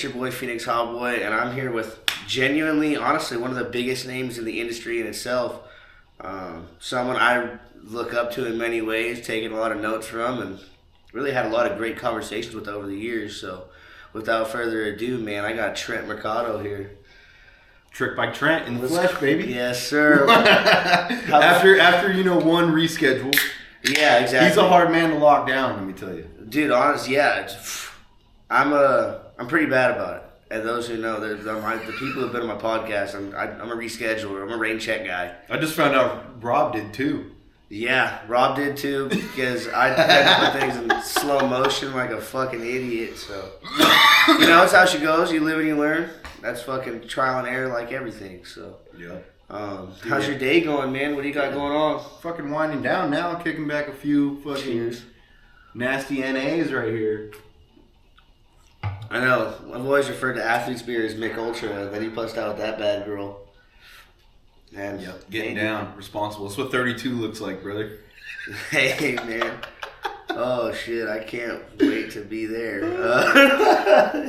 your boy Phoenix Hotboy, and I'm here with genuinely, honestly, one of the biggest names in the industry in itself. Someone I look up to in many ways, taking a lot of notes from, and really had a lot of great conversations with over the years. So, without further ado, man, I got Trent Mercado here. Trick by Trent in the flesh, baby. Yes, sir. after one reschedule. Yeah, exactly. He's a hard man to lock down, let me tell you. Dude, honestly, yeah. I'm pretty bad about it. And those who know, the people who've been on my podcast, I'm a rescheduler. I'm a rain check guy. I just found out Rob did too. Yeah, Rob did too, because I had to put things in slow motion like a fucking idiot. So, that's how she goes. You live and you learn. That's fucking trial and error like everything. So, yeah. How's your day going, man? What do you got going on? Fucking winding down now, kicking back a few fucking nasty NAs right here. I know. I've always referred to athlete's beer as Mick Ultra, then he pussed out with that bad girl. And getting down, responsible. That's what 32 looks like, brother. Hey, man. Oh, shit. I can't wait to be there.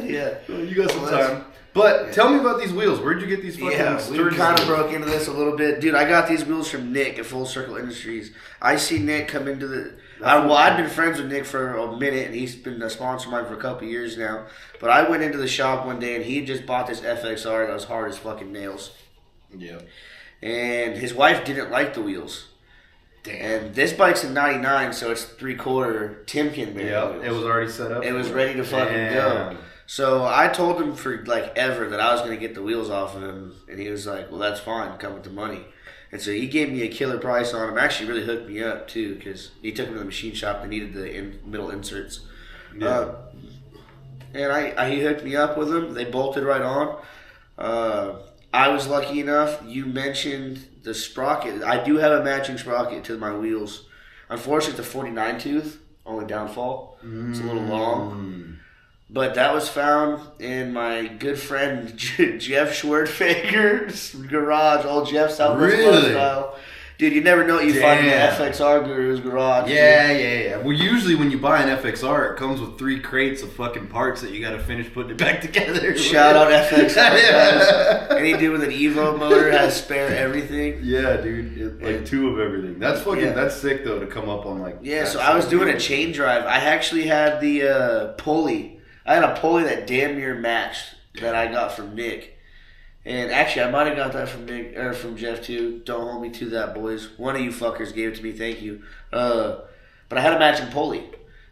Yeah. Well, you got some time. But tell me about these wheels. Where'd you get these fucking we kind of broke into this a little bit. Dude, I got these wheels from Nick at Full Circle Industries. I see Nick come into the... I've been friends with Nick for a minute, and he's been a sponsor of mine for a couple years now. But I went into the shop one day, and he had just bought this FXR that was hard as fucking nails. Yeah. And his wife didn't like the wheels. Damn. And this bike's a 99, so it's 3/4 Timken wheels. Yeah, it was already set up. It was ready to fucking go. So I told him for like ever that I was going to get the wheels off of him, and he was like, well, that's fine, come with the money. And so he gave me a killer price on them. Actually really hooked me up too, because he took me to the machine shop that needed the middle inserts. Yeah. And he hooked me up with them. They bolted right on. I was lucky enough, you mentioned the sprocket. I do have a matching sprocket to my wheels. Unfortunately, it's a 49 tooth, only downfall. It's a little long. But that was found in my good friend Jeff Schwertfeger's garage, old Jeff Southwest style. Dude, you never know what you find in the FXR guru's garage. Yeah. Well, usually when you buy an FXR, it comes with 3 crates of fucking parts that you got to finish putting it back together. Shout out FXR. Any dude with an Evo motor has spare everything. Yeah, dude. Like 2 of everything. That's fucking, that's sick though to come up on like. Yeah, so I was doing a chain drive. I actually had the pulley. I had a pulley that damn near matched that I got from Nick. And actually, I might have got that from Nick or from Jeff too. Don't hold me to that, boys. One of you fuckers gave it to me. Thank you. But I had a matching pulley.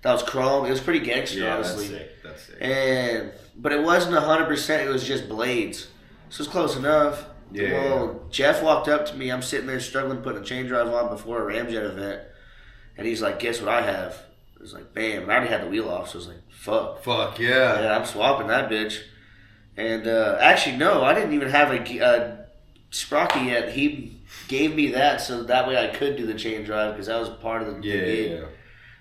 That was chrome. It was pretty gangster, honestly. That's sick. But it wasn't 100%. It was just blades. So it's close enough. Yeah. Well, Jeff walked up to me. I'm sitting there struggling putting a chain drive on before a Ramjet event. And he's like, guess what I have? It was like, bam. And I already had the wheel off. So I was like, fuck. Fuck, yeah. Yeah, I'm swapping that bitch. And actually, no, I didn't even have a sprocket yet. He gave me that so that way I could do the chain drive because that was part of the gig. Yeah.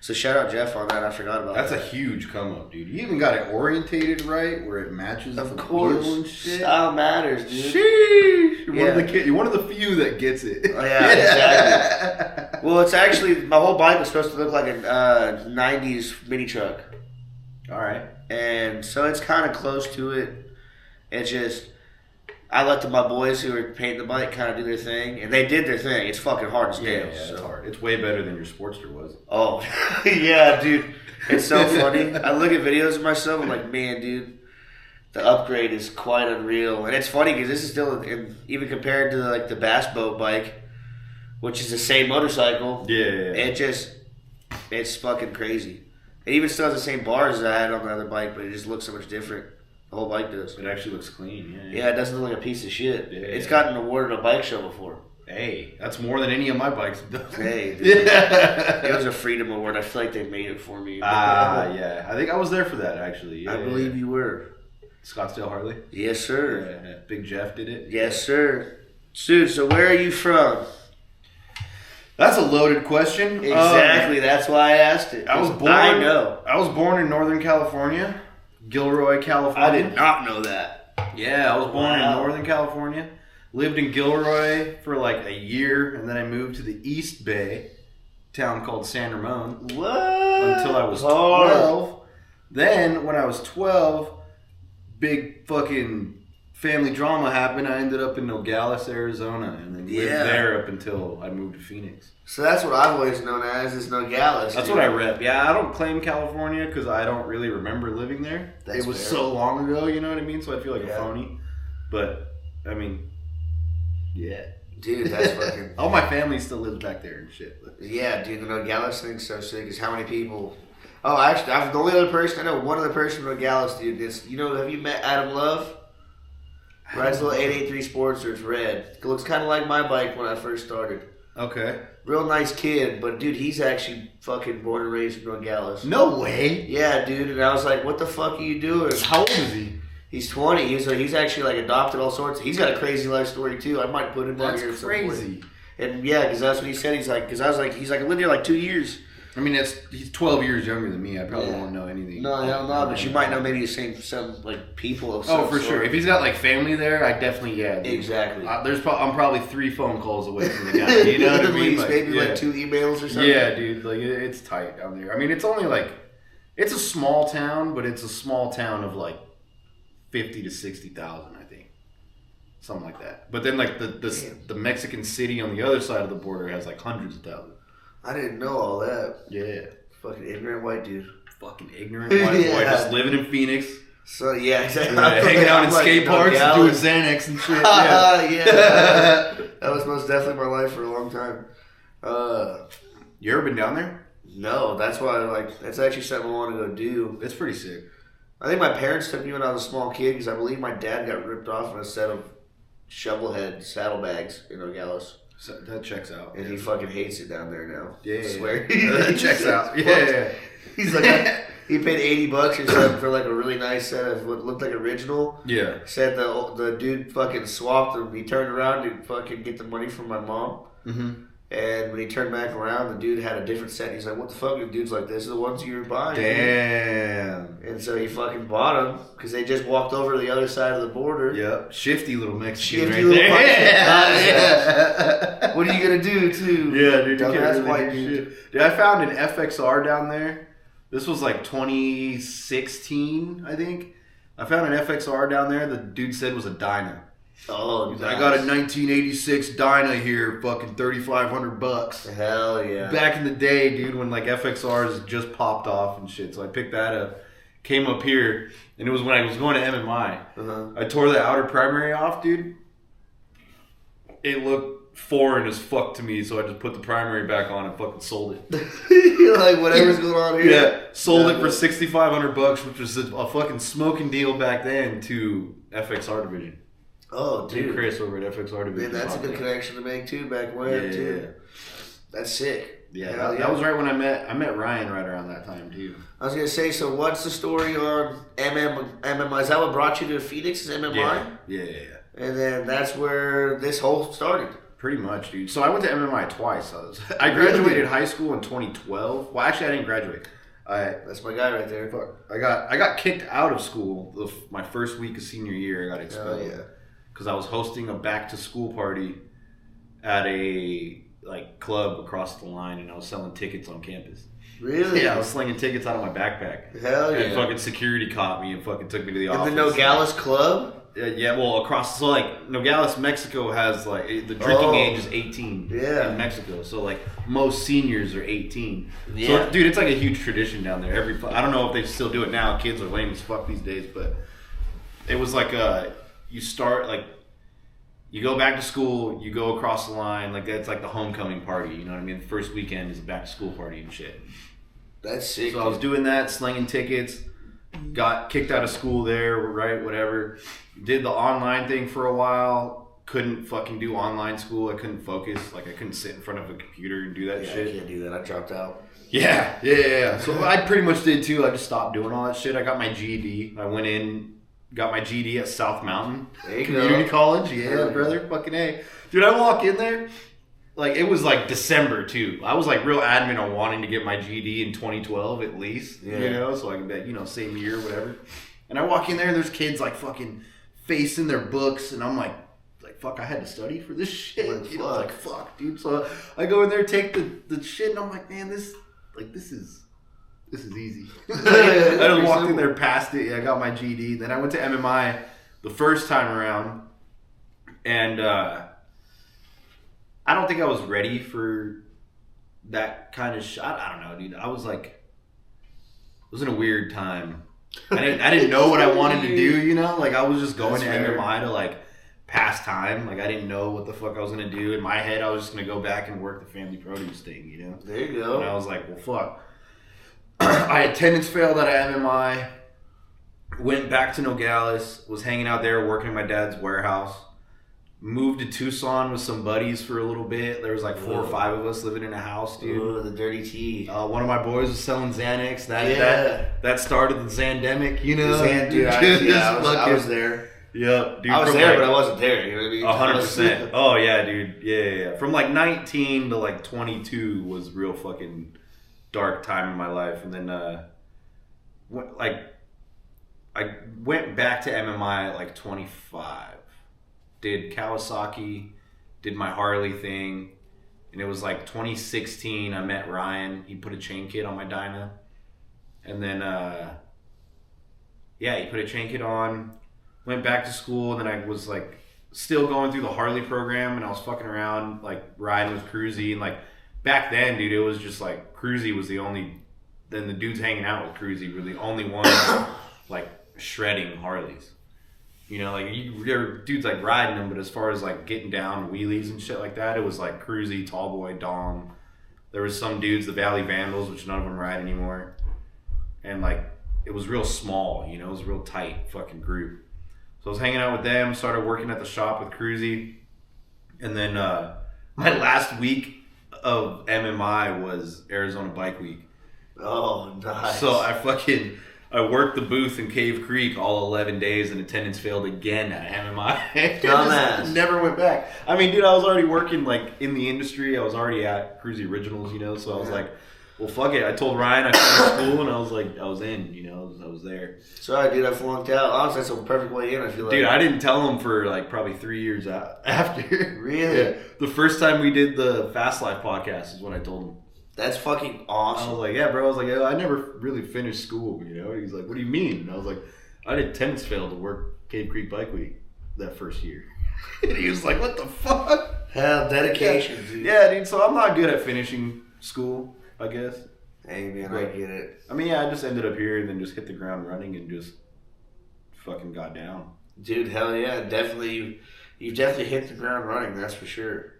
So shout out Jeff on that. I forgot about that. That's a huge come up, dude. You even got it orientated right where it matches the wheel and shit. Style matters, dude. Sheesh. You're one of the few that gets it. Oh, yeah, exactly. Well, it's actually, my whole bike was supposed to look like a 90s mini truck. All right. And so it's kind of close to it. It's just, I let my boys who were painting the bike kind of do their thing, and they did their thing. It's fucking hard as nails. Yeah, it's hard. It's way better than your Sportster was. Oh, yeah, dude. It's so funny. I look at videos of myself, I'm like, man, dude, the upgrade is quite unreal. And it's funny because this is still, even compared to like the Bass Boat bike, which is the same motorcycle. Yeah. It's fucking crazy. It even still has the same bars as I had on the other bike, but it just looks so much different. The whole bike does. It actually looks clean, Yeah, it doesn't look like a piece of shit. Yeah, it's gotten awarded a bike show before. Hey, that's more than any of my bikes have done. Hey, dude. It was a Freedom Award. I feel like they made it for me. Yeah. I think I was there for that, actually. I believe you were. Scottsdale Harley? Yes, sir. Yeah. Big Jeff did it? Yes, sir. Dude, so where are you from? That's a loaded question. Exactly. That's why I asked it. I was born in Northern California. Gilroy, California. I did not know that. Yeah, I was born in Northern California. Lived in Gilroy for like a year, and then I moved to the East Bay, town called San Ramon. What? Until I was 12. Then, when I was 12, big fucking family drama happened. I ended up in Nogales, Arizona, and then lived there up until I moved to Phoenix. So that's what I've always known as is Nogales. That's what I rep. Yeah, I don't claim California because I don't really remember living there. It was so long ago, you know what I mean? So I feel like a phony. But, I mean, yeah. Dude, that's fucking... All my family still lives back there and shit. But. Yeah, dude, the Nogales thing's so sick is how many people... Oh, actually, I'm the only other person... I know one other person from Nogales, dude. Have you met Adam Love? Rides a little 883 Sportster. It's red. It looks kind of like my bike when I first started. Okay. Real nice kid, but dude, he's actually fucking born and raised in Nogales. No way. Yeah, dude, and I was like, "What the fuck are you doing?" How old is he? He's 20. He's actually like adopted all sorts. He's got a crazy life story too. I might put him on here. That's crazy. And yeah, because that's what he said. He's like, because I was like, I lived here like 2 years. I mean, he's 12 years younger than me. I probably won't know anything. No, hell no. But you might know maybe some like people. Of for sure. If he's got like family there, I definitely Dude. Exactly. I'm probably 3 phone calls away from the guy. You know what I mean? Like, maybe like 2 emails or something. Yeah, dude. Like it's tight down there. I mean, it's only like it's a small town, but it's a small town of like 50 to 60,000, I think, something like that. But then like the Mexican city on the other side of the border has like hundreds of thousands. I didn't know all that. Yeah. Fucking ignorant white dude. Fucking ignorant white boy just living in Phoenix. So, yeah, exactly. Hanging out in skate parks and doing Xanax and shit. Yeah. That was most definitely my life for a long time. You ever been down there? No, that's why that's actually something I want to go do. It's pretty sick. I think my parents took me when I was a small kid because I believe my dad got ripped off in a set of shovelhead saddlebags in Nogales. So that checks out. And he fucking hates it down there now. Yeah. I swear. That checks out. Yeah. He's like, he paid $80 or something for like a really nice set of what looked like original. Yeah. Said the dude fucking swapped him. He turned around to fucking get the money from my mom. Mm-hmm. And when he turned back around, the dude had a different set. He's like, what the fuck? The dude's like, this is the ones you were buying. Damn. And so he fucking bought them because they just walked over to the other side of the border. Yep. Shifty little Mexican Shifty little there. Yeah. What are you going to do, too? Yeah, dude. Dumbass white dude. Dude, I found an FXR down there. This was like 2016, I think. I found an FXR down there. The dude said was a Dyna. Oh, nice. I got a 1986 Dyna here, fucking $3,500. Hell yeah! Back in the day, dude, when like FXRs just popped off and shit, so I picked that up. Came up here, and it was when I was going to MMI. Uh-huh. I tore the outer primary off, dude. It looked foreign as fuck to me, so I just put the primary back on and fucking sold it. You're like, whatever's going on here. Yeah, sold it for $6,500, which was a fucking smoking deal back then to FXR division. Oh, dude. Chris over at FXR division. Man, that's a good connection to make too. Back when too. That's sick. Yeah, that was right when I met Ryan right around that time too. I was gonna say, so what's the story on MMI? Is that what brought you to Phoenix? Is MMI? Yeah. And then that's where this whole started. Pretty much, dude. So I went to MMI twice. I graduated high school in 2012. Well, actually, I didn't graduate. That's my guy right there. Fuck. I got kicked out of school my first week of senior year. I got expelled. Oh, yeah. Because I was hosting a back to school party at a club across the line, and I was selling tickets on campus. Really? Yeah, I was slinging tickets out of my backpack. Hell yeah! And fucking security caught me and fucking took me to the office. In the Nogales club? Yeah, well, across Nogales, Mexico has the drinking age is 18. Yeah. In Mexico, so most seniors are 18. Yeah. So, dude, it's like a huge tradition down there. I don't know if they still do it now. Kids are lame as fuck these days, but it was like you start you go back to school, you go across the line, that's like the homecoming party, you know what I mean? The first weekend is a back to school party and shit. That's sick. So I was doing that, slinging tickets, got kicked out of school there, right, whatever. Did the online thing for a while, couldn't fucking do online school, I couldn't focus, I couldn't sit in front of a computer and do that shit. I can't do that, I dropped out. Yeah. So I pretty much did too, I just stopped doing all that shit. I got my GED, I went in, got my GED at South Mountain Community College. Yeah, brother. Fucking A. Dude, I walk in there. It was December too. I was real adamant on wanting to get my GED in 2012 at least. Yeah. You know, so I can bet, same year, whatever. And I walk in there and there's kids fucking facing their books. And I'm like, fuck, I had to study for this shit. Fuck, dude. So I go in there, take the shit, and I'm like, man, this is this is easy. I just walked in there, passed it. I got my GED. Then I went to MMI the first time around, and I don't think I was ready for that kind of shot. I don't know, dude. I was like, it was in a weird time. I didn't know what I wanted to do, you know? Like, I was just going to MMI to, like, pass time. Like, I didn't know what the fuck I was going to do. In my head, I was just going to go back and work the family produce thing, you know? There you go. And I was like, well, fuck. I attendance failed out of MMI. Went back to Nogales. Was hanging out there working at my dad's warehouse. Moved to Tucson with some buddies for a little bit. There was like 4 or 5 of us living in a house, dude. Ooh, the dirty tea. One of my boys was selling Xanax. That started the Zandemic, you know? Dude, I was there. Yep, dude. I was there, but I wasn't there. You know what I mean? 100%. Oh, yeah, dude. Yeah. From like 19 to like 22 was real fucking dark time in my life. And then, I went back to MMI at like 25. Did Kawasaki, did my Harley thing, and it was like 2016. I met Ryan. He put a chain kit on my Dyna, and then he put a chain kit on. Went back to school, and then I was like still going through the Harley program, and I was fucking around like riding with Cruzy, and like back then, dude, it was just like Cruzy was the only. Then the dudes hanging out with Cruzy were the only ones like shredding Harleys. You know, like there were dudes like riding them, but as far as like getting down wheelies and shit like that, it was like Cruzy, Tallboy, Dom. There was some dudes, the Valley Vandals, which none of them ride anymore. And like, it was real small, you know, it was a real tight fucking group. So I was hanging out with them, started working at the shop with Cruzy. And then my last week of MMI was Arizona Bike Week. Oh, nice. So I worked the booth in Cave Creek all 11 days, and attendance failed again at MMI. Dumbass. Never went back. I mean, dude, I was already working like in the industry. I was already at Cruzy Originals, you know. So I was like, well, fuck it. I told Ryan I finished school, and I was like, I was in, you know. I was there. Sorry, dude, I flunked out. Honestly, that's a perfect way in. I feel like. Dude, I didn't tell him for like probably 3 years after. Really? Yeah. The first time we did the Fast Life podcast is when I told him. That's fucking awesome. I was like, yeah, bro. I was like, I never really finished school, you know? And he's like, what do you mean? And I was like, I did attendance fail to work Cave Creek Bike Week that first year. And he was like, what the fuck? Hell, dedication, dude. Yeah, dude. So I'm not good at finishing school, I guess. Hey, man, but, I get it. I mean, yeah, I just ended up here and then just hit the ground running and just fucking got down. Dude, hell yeah. Definitely, you've definitely hit the ground running, that's for sure.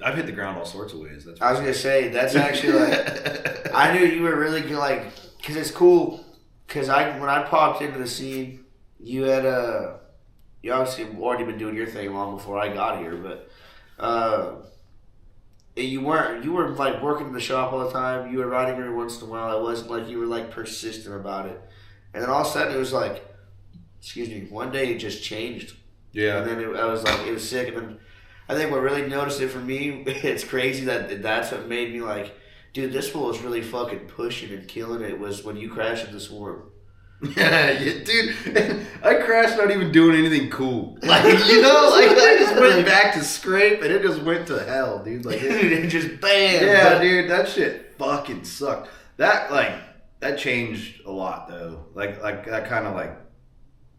I've hit the ground all sorts of ways. I was going to say, that's actually like, I knew you were really good, like, because it's cool, because when I popped into the scene, you had, you obviously already been doing your thing long before I got here, but, you were like working in the shop all the time, you were riding every once in a while, it wasn't like you were like persistent about it, and then all of a sudden it was like, one day it just changed. Yeah. And then I was like, it was sick, and then I think what really noticed it for me, it's crazy that's what made me like, dude, this fool is really fucking pushing and killing it, was when you crashed in the Swarm. Yeah, dude, I crashed not even doing anything cool. Like, you know, like I just went back to scrape and it just went to hell, dude. Like, it just bam. Yeah, dude, that shit fucking sucked. That changed a lot though. Like that kind of like,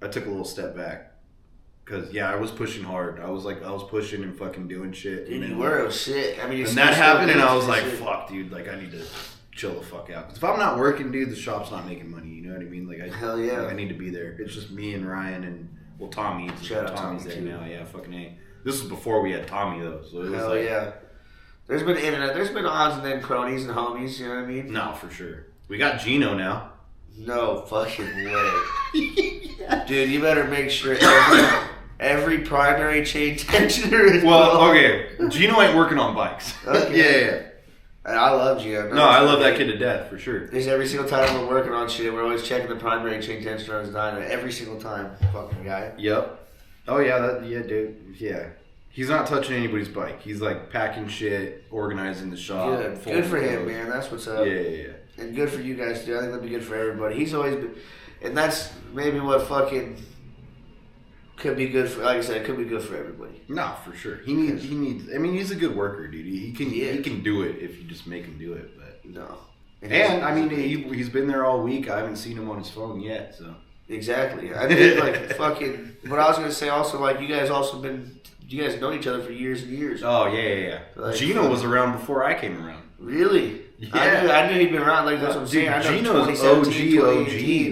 I took a little step back. Cause yeah, I was pushing hard. I was pushing and fucking doing shit. Dude, you were sick. I mean, and that happened, and I was like, "Fuck, dude! Like, I need to chill the fuck out." Cause if I'm not working, dude, the shop's not making money. You know what I mean? Like, hell yeah, I need to be there. It's just me and Ryan and Tommy. Tommy's there now. Yeah, fucking A. This was before we had Tommy though. So it was hell yeah. There's been internet. There's been odds and then cronies and homies. You know what I mean? No, for sure. We got Gino now. No fucking way, yeah. Dude. You better make sure. Every primary chain tensioner is okay. Gino ain't working on bikes. Okay. Yeah. I love Gino. No, I love that kid to death, for sure. Because every single time we're working on shit, we're always checking the primary chain tensioner on his dyno. Every single time. Fucking guy. Yep. Oh, yeah, dude. Yeah. He's not touching anybody's bike. He's, like, packing shit, organizing the shop. Good for him, man. That's what's up. Yeah. And good for you guys, too. I think that'd be good for everybody. He's always been... And that's maybe what fucking... Could be good for, like I said, it could be good for everybody. No, for sure. He needs. I mean, he's a good worker, dude. He can do it if you just make him do it. But no, And I mean, he's been there all week. I haven't seen him on his phone yet, so. Exactly. I did like fucking. But I was gonna say also like you guys known each other for years and years. Oh yeah. Like, Gino was around before I came around. Really? Yeah. I knew he'd been around. Like that's what I'm saying. I know Gino's OG.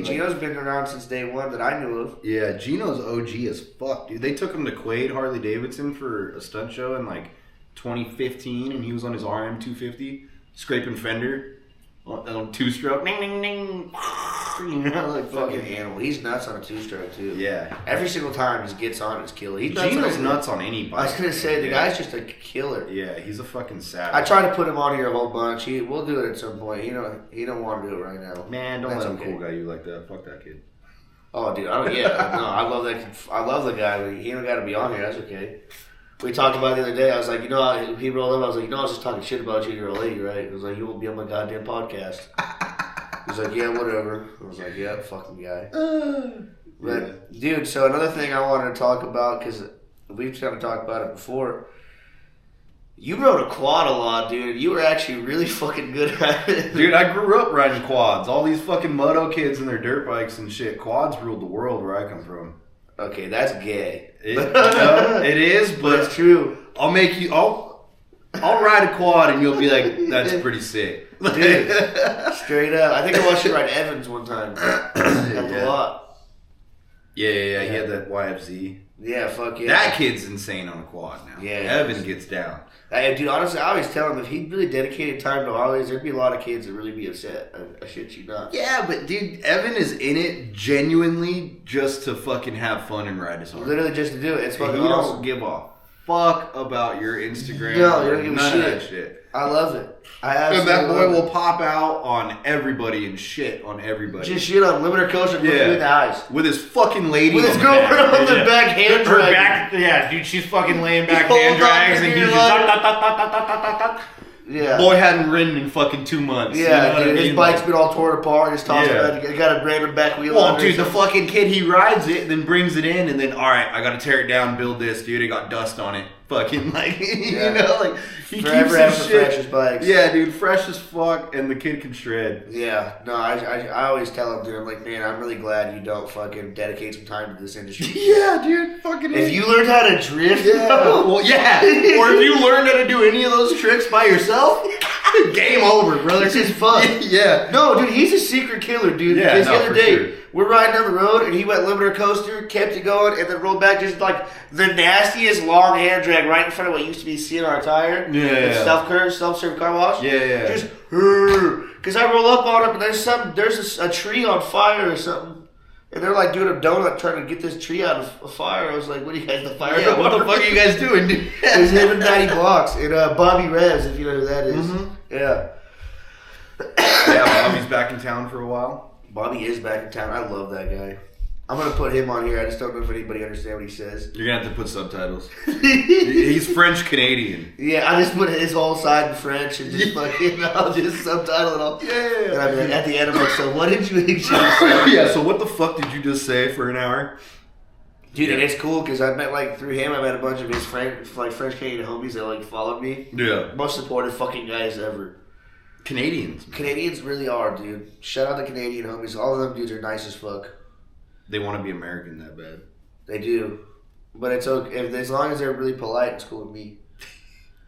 Gino's been around since day one that I knew of. Yeah, Gino's OG as fuck, dude. They took him to Quaid Harley Davidson for a stunt show in like 2015, and he was on his RM 250 scraping fender. On two-stroke, ding, ding, ding. You know, like fucking animal. He's nuts on a two-stroke too. Yeah. Every single time he gets on, it's killer. Gino's nuts on any bike. I was gonna say the guy's just a killer. Yeah, he's a fucking savage. I tried to put him on here a whole bunch. We'll do it at some point. He don't want to do it right now. Man, don't let him cool guy you like that. Fuck that kid. Oh, dude. I love that. I love the guy, but he don't got to be on here. That's okay. We talked about it the other day. I was like, he rolled up. I was like, I was just talking shit about you and your old lady, right? He was like, you won't be on my goddamn podcast. He was like, yeah, whatever. I was like, yeah, fucking guy. But, dude, so another thing I wanted to talk about, because we've kind of talked about it before. You rode a quad a lot, dude. You were actually really fucking good at it. Dude, I grew up riding quads. All these fucking moto kids and their dirt bikes and shit. Quads ruled the world where I come from. Okay, that's gay. It is, but it's true. I'll ride a quad and you'll be like, that's pretty sick. Dude, straight up. I think I watched you ride Evans one time. That's a lot. Yeah. He had that YFZ. Yeah, fuck yeah. That kid's insane on a quad now. Yeah. Evan gets down. Dude, honestly, I always tell him if he really dedicated time to Harleys, there'd be a lot of kids that really be upset. I shit you not. Yeah, but dude, Evan is in it genuinely just to fucking have fun and ride his Harley. Literally just to do it. It's fucking awesome. awesome. Don't give a fuck about your Instagram. No, you don't give a none shit. of that shit. I love it. And that boy will pop out on everybody and shit on everybody. Just shit on limiter coaster with the eyes. With his fucking lady with his girlfriend on the back hand drag. Yeah, dude, she's fucking laying back hand drags and he's just Yeah. Boy hadn't ridden in fucking 2 months. Yeah, dude, his bike's been all torn apart. He's tossing it. He got a random back wheel. Well, dude, the fucking kid, he rides it, then brings it in, and then, all right, I got to tear it down, build this, dude. It got dust on it. Fucking, like, you know, like, he Forever keeps his shit. Freshest bikes. Yeah, dude, fresh as fuck, and the kid can shred. Yeah, no, I always tell him, dude, I'm like, man, I'm really glad you don't fucking dedicate some time to this industry. Yeah, dude, fucking. If you learned how to drift, well, yeah, or if you learned how to do any of those tricks by yourself, game over, brother. It's just fun. Yeah. No, dude, he's a secret killer, dude. Yeah, because the other day, sure. we're riding down the road, and he went limiter coaster, kept it going, and then rolled back just like the nastiest long hand drag right in front of what used to be seeing our tire. Yeah. Self-serve car wash. Yeah. Just, because I roll up on it, and there's a tree on fire or something. And they're like doing a donut trying to get this tree out of a fire. I was like, what are you guys, the fire? Yeah, what the fuck are you guys doing, dude? It was him and Matty Blocks and Bobby Rez, if you know who that is. Mm-hmm. Yeah. Yeah, Bobby's back in town for a while. Bobby is back in town. I love that guy. I'm going to put him on here. I just don't know if anybody understands what he says. You're going to have to put subtitles. He's French-Canadian. Yeah, I just put his whole side in French and just fucking, I'll just subtitle it all. Yeah. And I'll be like, at the end, I'm like, so what did you actually say? Yeah, so what the fuck did you just say for an hour? Dude, and it's cool because I met, like, through him, I met a bunch of his French-Canadian homies that, like, followed me. Yeah. Most supportive fucking guys ever. Canadians. Canadians really are, dude. Shout out to Canadian homies. All of them dudes are nice as fuck. They want to be American that bad. They do. But it's okay. As long as they're really polite, it's cool with me.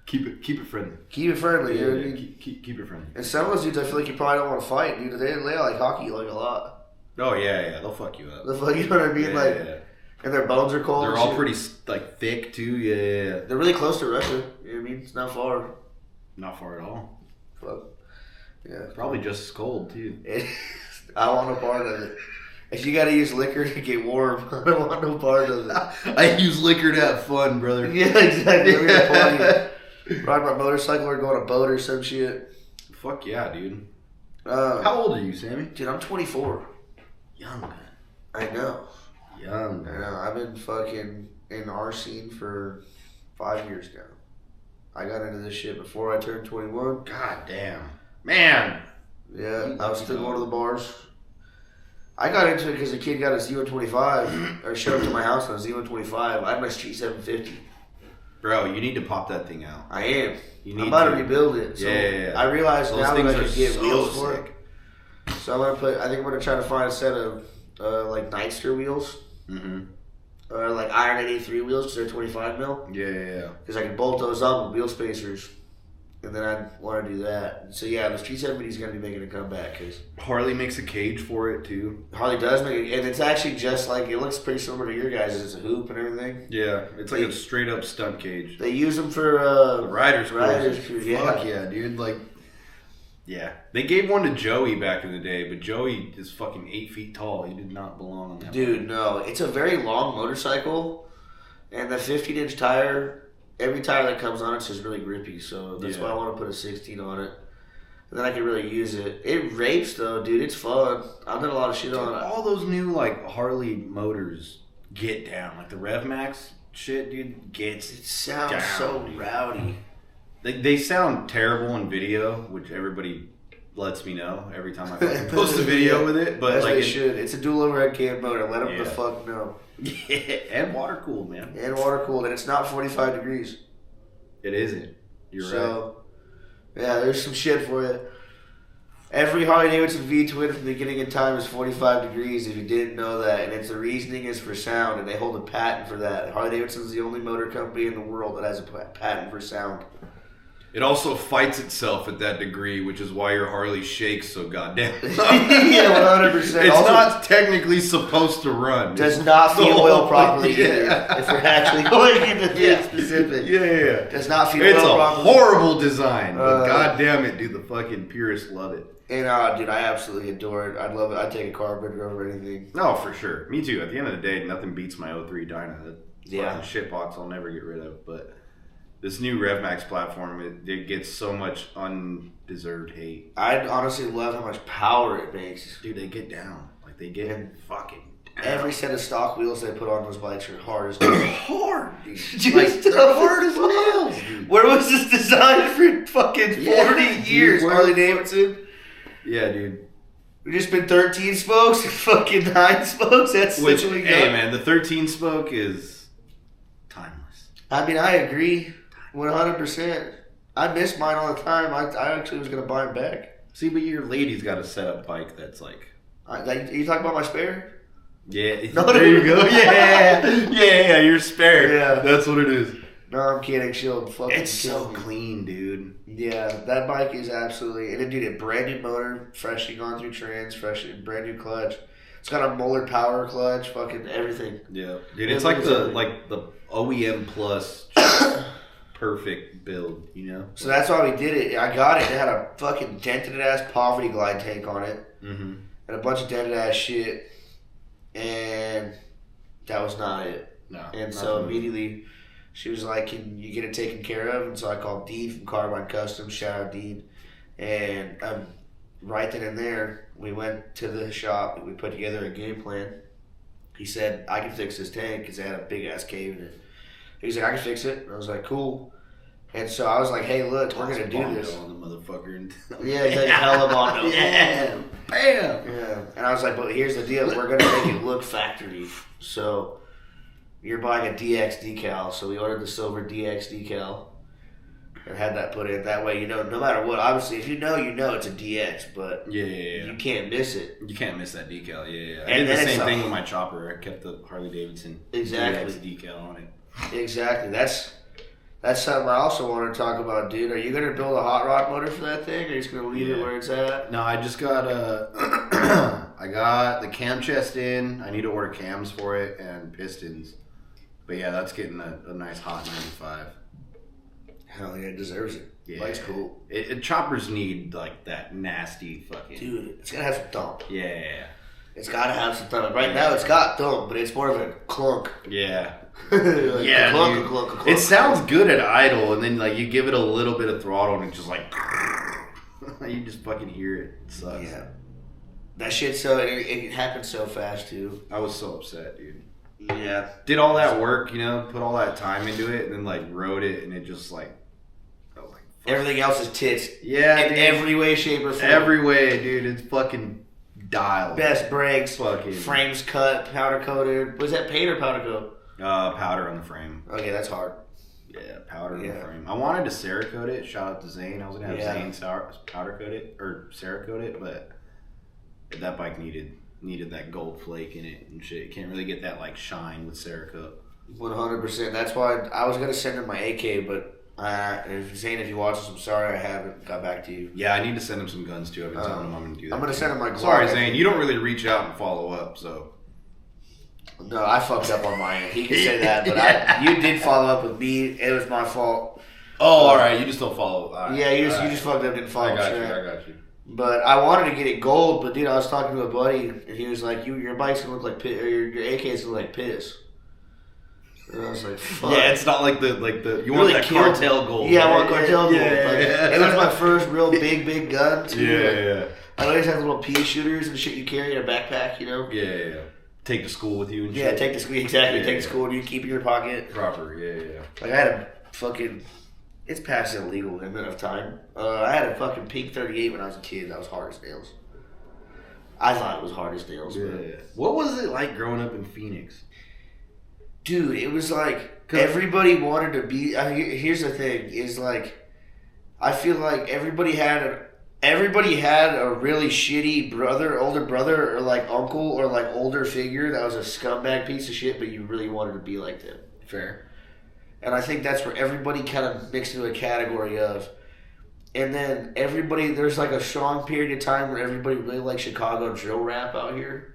Keep it friendly. Keep it friendly, Yeah, dude. keep it friendly. And some of those dudes, I feel like you probably don't want to fight, dude. They like hockey like a lot. Oh, yeah. They'll fuck you up. You know what I mean? Yeah. And their bones are cold. They're all pretty, like, thick, too. Yeah. They're really close to Russia. You know what I mean? It's not far. Not far at all. Fuck. Yeah. Probably just as cold, too. I want no part of it. If you gotta use liquor to get warm, I don't want no part of it. I use liquor to have fun, brother. Yeah, exactly. We're gonna party. Ride my motorcycle or go on a boat or some shit. Fuck yeah, dude. How old are you, Sammy? Dude, I'm 24. Young, man. I know. Young. I know. I've been fucking in our scene for 5 years now. I got into this shit before I turned 21. God damn. Man. Yeah, I was still going to the bars. I got into it because a kid got a Z125, or showed up to my house on a Z125. I had my Street 750. Bro, you need to pop that thing out. I am. I'm about to rebuild it. So I realize now that I can get wheels for it. So I think I'm going to try to find a set of like Nightster wheels. Mm-hmm. Like Iron 83 wheels because they're 25 mil. Yeah. Because I can bolt those up with wheel spacers. And then I want to do that. So yeah, the Street 70 is going to be making a comeback. Cause Harley makes a cage for it too. Harley does make it. And it's actually just like, it looks pretty similar to your guys'. It's a hoop and everything. Yeah, it's like a straight up stunt cage. They use them for riders crew. Yeah. Fuck yeah, dude. Like, yeah. They gave one to Joey back in the day, but Joey is fucking 8 feet tall. He did not belong on that. Dude, no. It's a very long motorcycle. And the 15-inch tire... Every tire that comes on it's just really grippy, so that's why I want to put a 16 on it. And then I can really use it. It rapes though, dude. It's fun. I've done a lot of shit on it. All those new like Harley motors get down. Like the Rev Max shit, dude, it sounds down, so dude. Rowdy. They sound terrible in video, which everybody lets me know every time I fucking post a video with it. But as like they should. It's a dual overhead cam motor. Let them the fuck know. Yeah, and water cooled, man. And water cooled, and it's not 45 degrees. It isn't. You're right. Yeah, there's some shit for you. Every Harley Davidson V-twin from the beginning in time is 45 degrees. If you didn't know that, and the reasoning is for sound, and they hold a patent for that. Harley Davidson is the only motor company in the world that has a patent for sound. It also fights itself at that degree, which is why your Harley shakes so goddamn. Yeah, 100%. It's also, not technically supposed to run. Does not feed oil properly either. If we're actually going into being specific. Yeah. Does not feed oil properly. It's a horrible design, but goddamn it, dude, the fucking purists love it. And dude, I absolutely adore it. I'd love it. I'd take a carburetor over anything. No, for sure. Me too. At the end of the day, nothing beats my 03 Dyna. That shitbox I'll never get rid of, but... This new RevMax platform, it gets so much undeserved hate. I honestly love how much power it makes. Dude, they get down. Like, they get fucking down. Every set of stock wheels they put on those bikes are hard as nails. Hard, dude. Like, they're hard as nails, dude. Where was this designed for fucking 40 years, Harley Davidson? Yeah, dude. We've just been 13 spokes and fucking 9 spokes. That's what we got. Hey, man, the 13 spoke is timeless. I mean, I agree. 100%. I miss mine all the time. I actually was going to buy them back. See, but your lady's got a setup bike that's like... Are you talking about my spare? Yeah. No, there you go. Yeah, your spare. Yeah. That's what it is. No, I'm kidding. She'll fucking It's so clean, dude. Yeah, that bike is absolutely... And dude, a brand new motor, freshly gone through trans, brand new clutch. It's got a Moeller power clutch, fucking everything. Yeah. Dude, it's like the OEM plus... perfect build, you know? So that's why we did it. I got it. It had a fucking dented ass Poverty Glide tank on it. Mm-hmm. And a bunch of dented ass shit. And that was not it. No. And so immediately she was like, can you get it taken care of? And so I called Dean from Carbine Customs. Shout out Dean. And right then and there, we went to the shop. We put together a game plan. He said, I can fix this tank because it had a big ass cave in it. He's like, I can fix it. And I was like, cool. And so I was like, hey, look, we're going to do this. On the motherfucker. Yeah, he's like, hella Bondo. Yeah. Bam. Yeah. And I was like, but here's the deal. We're going to make it look factory. So you're buying a DX decal. So we ordered the silver DX decal and had that put in. That way, you know, no matter what. Obviously, if you know it's a DX. But you can't miss it. You can't miss that decal. Yeah. I did the same thing with my chopper. I kept the Harley Davidson DX decal on it. Exactly. That's something I also want to talk about, dude. Are you going to build a hot rod motor for that thing, or are you just going to leave it where it's at? No, I just got I got the cam chest in. I need to order cams for it and pistons. But yeah, that's getting a nice hot 95. Hell yeah, it deserves it. Yeah. Bike's cool. Choppers need like that nasty fucking... Dude, it's got to have some thump. Yeah. It's got to have some thump. Right now it's got thump, but it's more of a clunk. Yeah. Like clunk. It sounds good at idle, and then like you give it a little bit of throttle, and it's just like you just fucking hear it. It sucks. Yeah, that shit. So it happened so fast too. I was so upset, dude. Yeah, did all that work, put all that time into it, and then like rode it, and it just like everything else is tits. Yeah, in every way, shape, or form. Every way, dude. It's fucking dialed. Best brakes, fucking frames cut, powder coated. Was that paint or powder coat? Powder on the frame. Okay, that's hard. Yeah, powder in the frame. I wanted to Cerakote it. Shout out to Zane. I was gonna have Zane powder coat it or Cerakote it, but that bike needed that gold flake in it and shit. You can't really get that like shine with Cerakote. 100%. That's why I was gonna send him my AK, but Zane, if you watch this, I'm sorry I haven't got back to you. Yeah, I need to send him some guns too. I've been telling him I'm gonna do that. I'm gonna send him my Glock. Sorry, Zane. You don't really reach out and follow up, so. No, I fucked up on my end. He can say that, but you did follow up with me. It was my fault. Oh, all right. You just don't follow. Right. Yeah, you just fucked up, didn't follow. I got you. But I wanted to get it gold, but dude, I was talking to a buddy, and he was like, "Your bike's gonna look like piss, or your AK's gonna look like piss." And I was like, "Fuck." Yeah, it's not like the you want that cartel gold. Yeah, I want cartel gold. Yeah. It was my first real big gun too. Yeah. I always have little pea shooters and shit you carry in a backpack, you know. Yeah. Take to school with you and shit. Yeah, take to school, exactly. Yeah, take to school and you keep it in your pocket. Proper, yeah. Like I had a fucking, it's past illegal limit of time. I had a fucking pink 38 when I was a kid. That was hard as nails. I thought it was hard as nails. Yeah. What was it like growing up in Phoenix? Dude, it was like everybody wanted to be. Here's the thing: is like I feel like everybody had a really shitty older brother, or like uncle, or like older figure that was a scumbag piece of shit, but you really wanted to be like them. Fair. And I think that's where everybody kind of mixed into a category of. And then there's like a strong period of time where everybody really liked Chicago drill rap out here.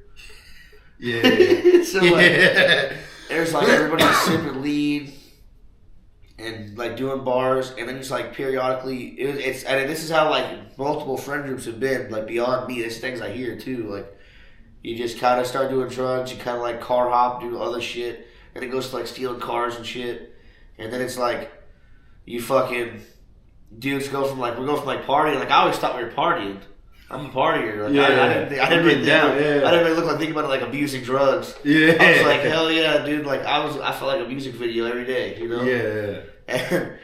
Yeah. So like, there's like everybody sipping lead and like doing bars, and then just like periodically, it's this is how like multiple friend groups have been like beyond me. There's things I hear too. Like you just kind of start doing drugs, you kind of like car hop, do other shit, and it goes to like stealing cars and shit, and then it's like you fucking dudes go from like partying. Like I always thought we were partying. I'm a partier. Like, I didn't really look like thinking about it like abusing drugs. Yeah. I was like, hell yeah, dude. Like I felt like a music video every day, you know? Yeah. And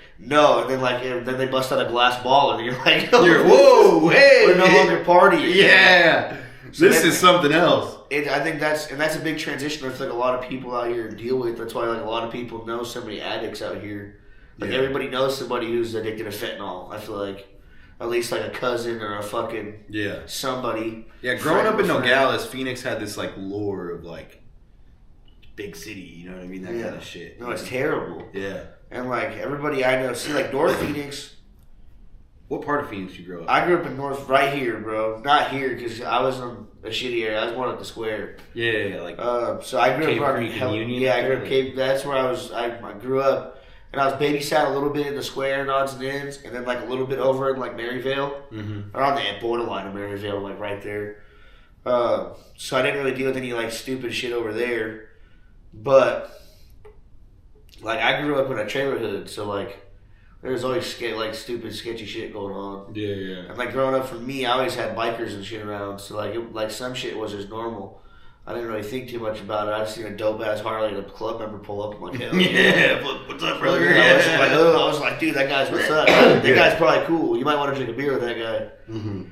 then they bust out a glass ball, and you're like, whoa, hey, we're no longer partying. Yeah. So this is something else. I think that's a big transition. I feel like a lot of people out here deal with. That's why like a lot of people know so many addicts out here. Like everybody knows somebody who's addicted to fentanyl. I feel like. At least like a cousin or a fucking somebody. Yeah, growing up in Nogales, Phoenix had this like lore of like big city, you know what I mean? That kind of shit. No, it's terrible. Yeah. And like everybody I know, see like North Phoenix. What part of Phoenix you grew up? I grew up in North, right here, bro. Not here because I was in a shitty area. I was more at the square. Yeah, like. So I grew up Creek and Union. Yeah, I grew up Cape. That's where I was. I grew up. And I was babysat a little bit in the square and odds and ends, and then like a little bit over in like Maryvale, or on the borderline of Maryvale, like right there. So I didn't really deal with any like stupid shit over there, but like I grew up in a trailer hood, so like there was always stupid sketchy shit going on. Yeah. And like growing up for me, I always had bikers and shit around, so like some shit was just normal. I didn't really think too much about it. I just seen a dope ass Harley and a club member pull up. I'm like, hell yeah, what's up, brother? I was like, dude, that guy's what's up. That guy's probably cool. You might want to drink a beer with that guy. Mm-hmm.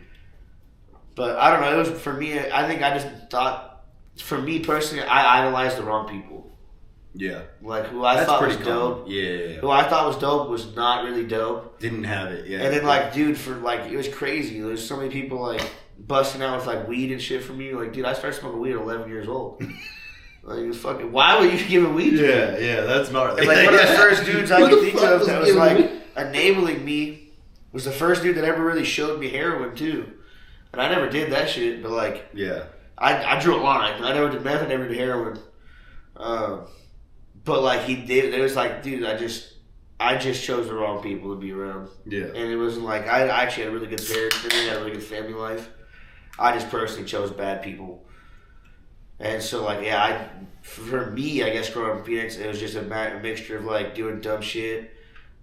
But I don't know. It was for me. I think I just thought, for me personally, I idolized the wrong people. Yeah. Like who I thought was dope. Yeah. Who I thought was dope was not really dope. Didn't have it. Yeah. And then like, dude, for like, it was crazy. There's so many people like. Busting out with like weed and shit for me, like dude, I started smoking weed at 11 years old. Like fucking, why would you giving weed to me? Yeah, that's gnarly. Like one of the first dudes I could think of that was like enabling me was the first dude that ever really showed me heroin too, and I never did that shit. But like, I drew a line. I never did meth. I never did heroin. But like he did. It was like, dude, I just chose the wrong people to be around. Yeah, and it wasn't like I actually had a really good parents and I had a really good family life. I just personally chose bad people. And so, like, for me, I guess growing up in Phoenix, it was just a mixture of, like, doing dumb shit,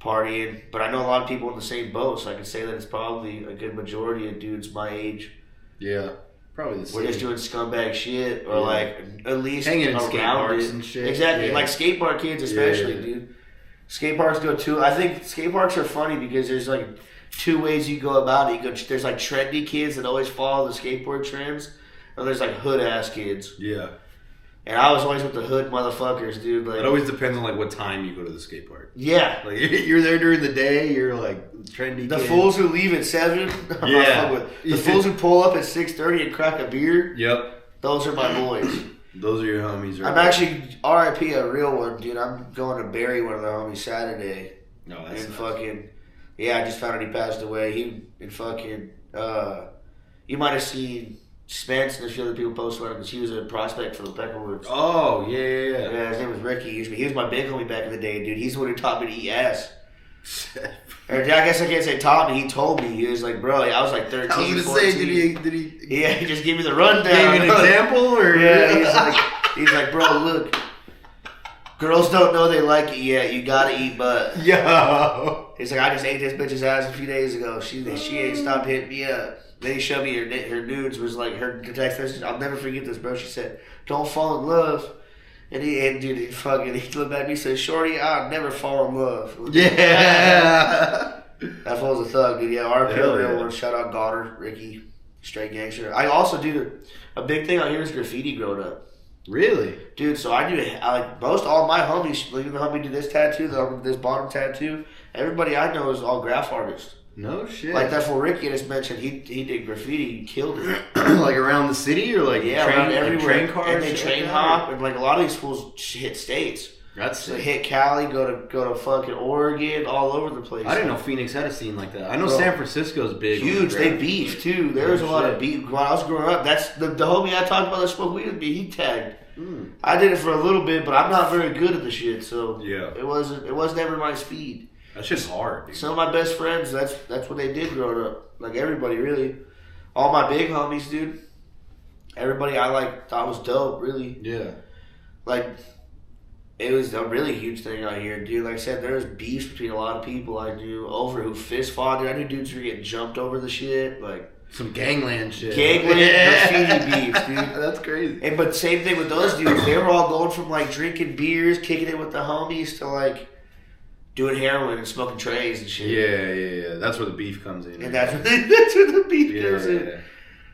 partying. But I know a lot of people in the same boat, so I can say that it's probably a good majority of dudes my age. Yeah, probably the same. We're just doing scumbag shit, or, like, at least hanging in skate parks and shit. Exactly. Yeah. Like, skate park kids especially, dude. Skate parks go too. I think skate parks are funny because there's, like, two ways you go about it. There's like trendy kids that always follow the skateboard trends, and there's like hood ass kids. Yeah. And I was always with the hood motherfuckers, dude. Like, it always depends on like what time you go to the skate park. Yeah. Like you're there during the day, you're like trendy. The kid. fools who leave at 7. Yeah. The fools who pull up at 6:30 and crack a beer. Yep. Those are my boys. Those are your homies, right? I'm actually RIP a real one, dude. I'm going to bury one of the homies Saturday. No, that's and nice. fucking I just found out he passed away. He and fucking you might have seen Spence and a few other people post about him because he was a prospect for the Peckerwoods. Oh, yeah. Yeah, his name was Ricky. He was my big homie back in the day, dude. He's the one who taught me to eat ass. Or I guess I can't say taught me. He told me. He was like, bro, I was like 13, I was gonna 14. say, did he? Yeah, he just gave me the rundown. Gave you an example, or he's like, bro, look, girls don't know they like it yet. You gotta eat butt. Yo. He's like, I just ate this bitch's ass a few days ago. She ain't stopped hitting me up. Then he showed me her nudes. Was like her text message. I'll never forget this, bro. She said, "Don't fall in love." And he looked back at me and said, "Shorty, I'll never fall in love." Yeah. That fool's a thug, dude. Yeah, RP Hell real yeah. one. Shout out Goddard, Ricky, straight gangster. I also do a big thing out here is graffiti growing up. Really? Dude, so I like most all my homies, like the homie did this tattoo, this bottom tattoo. Everybody I know is all graph artists. No shit. Like that fool Ricky just mentioned, he did graffiti, he killed it. Like around the city or like around everywhere. like train cars? And they train hop, and like a lot of these fools hit states. That's So sick. hit Cali, go to fucking Oregon, all over the place. I didn't know Phoenix had a scene like that. I know Bro, San Francisco's big. huge. They beef too. There was a lot of beef. When I was growing up, that's the homie I talked about that smoked weed with me. He tagged. I did it for a little bit, but I'm not very good at the shit, so Yeah. it was never my speed. That shit's hard, dude. Some of my best friends, that's what they did growing up. Like everybody, really. All my big homies, dude. Everybody I thought was dope, really. Yeah. Like, it was a really huge thing out here, dude. Like I said, there's beefs between a lot of people I knew over who fist fought. Dude, I knew dudes who were getting jumped over the shit. Like, Some gangland shit. graffiti beefs, dude. That's crazy. And but same thing with those dudes. They were all going from like drinking beers, kicking it with the homies, to like doing heroin and smoking trays and shit. Yeah. That's where the beef comes in. And that's where the beef comes in. Yeah.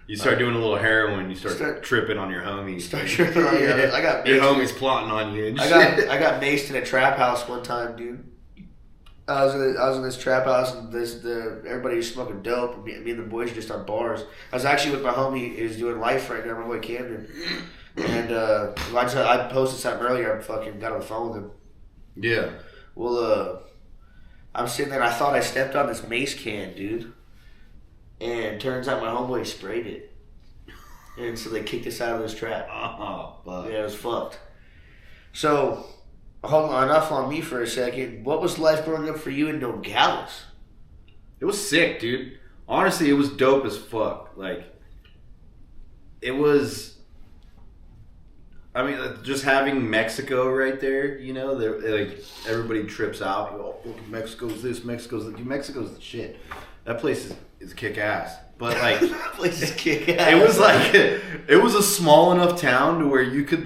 You start doing a little heroin, you start tripping on your homies. Start tripping on your homies. I got your maced. homies plotting on you and I got maced in a trap house one time, dude. I was in this trap house and everybody was smoking dope and me and the boys were just on bars. I was actually with my homie who's doing life right now, my boy Camden. And I posted something earlier. I fucking got on the phone with him. Yeah. Well, I'm sitting there and I thought I stepped on this mace can, dude. And turns out my homeboy sprayed it. And so they kicked us out of this trap. Oh, fuck. Yeah, it was fucked. So, hold on, enough on me for a second. What was life growing up for you in Nogales? It was sick, dude. Honestly, it was dope as fuck. Like, it was... I mean, just having Mexico right there, you know, like everybody trips out. Oh, look, Mexico's this, Mexico's that. Dude, Mexico's the shit. That place is kick ass. But like, That place is kick ass. it was like it was a small enough town to where you could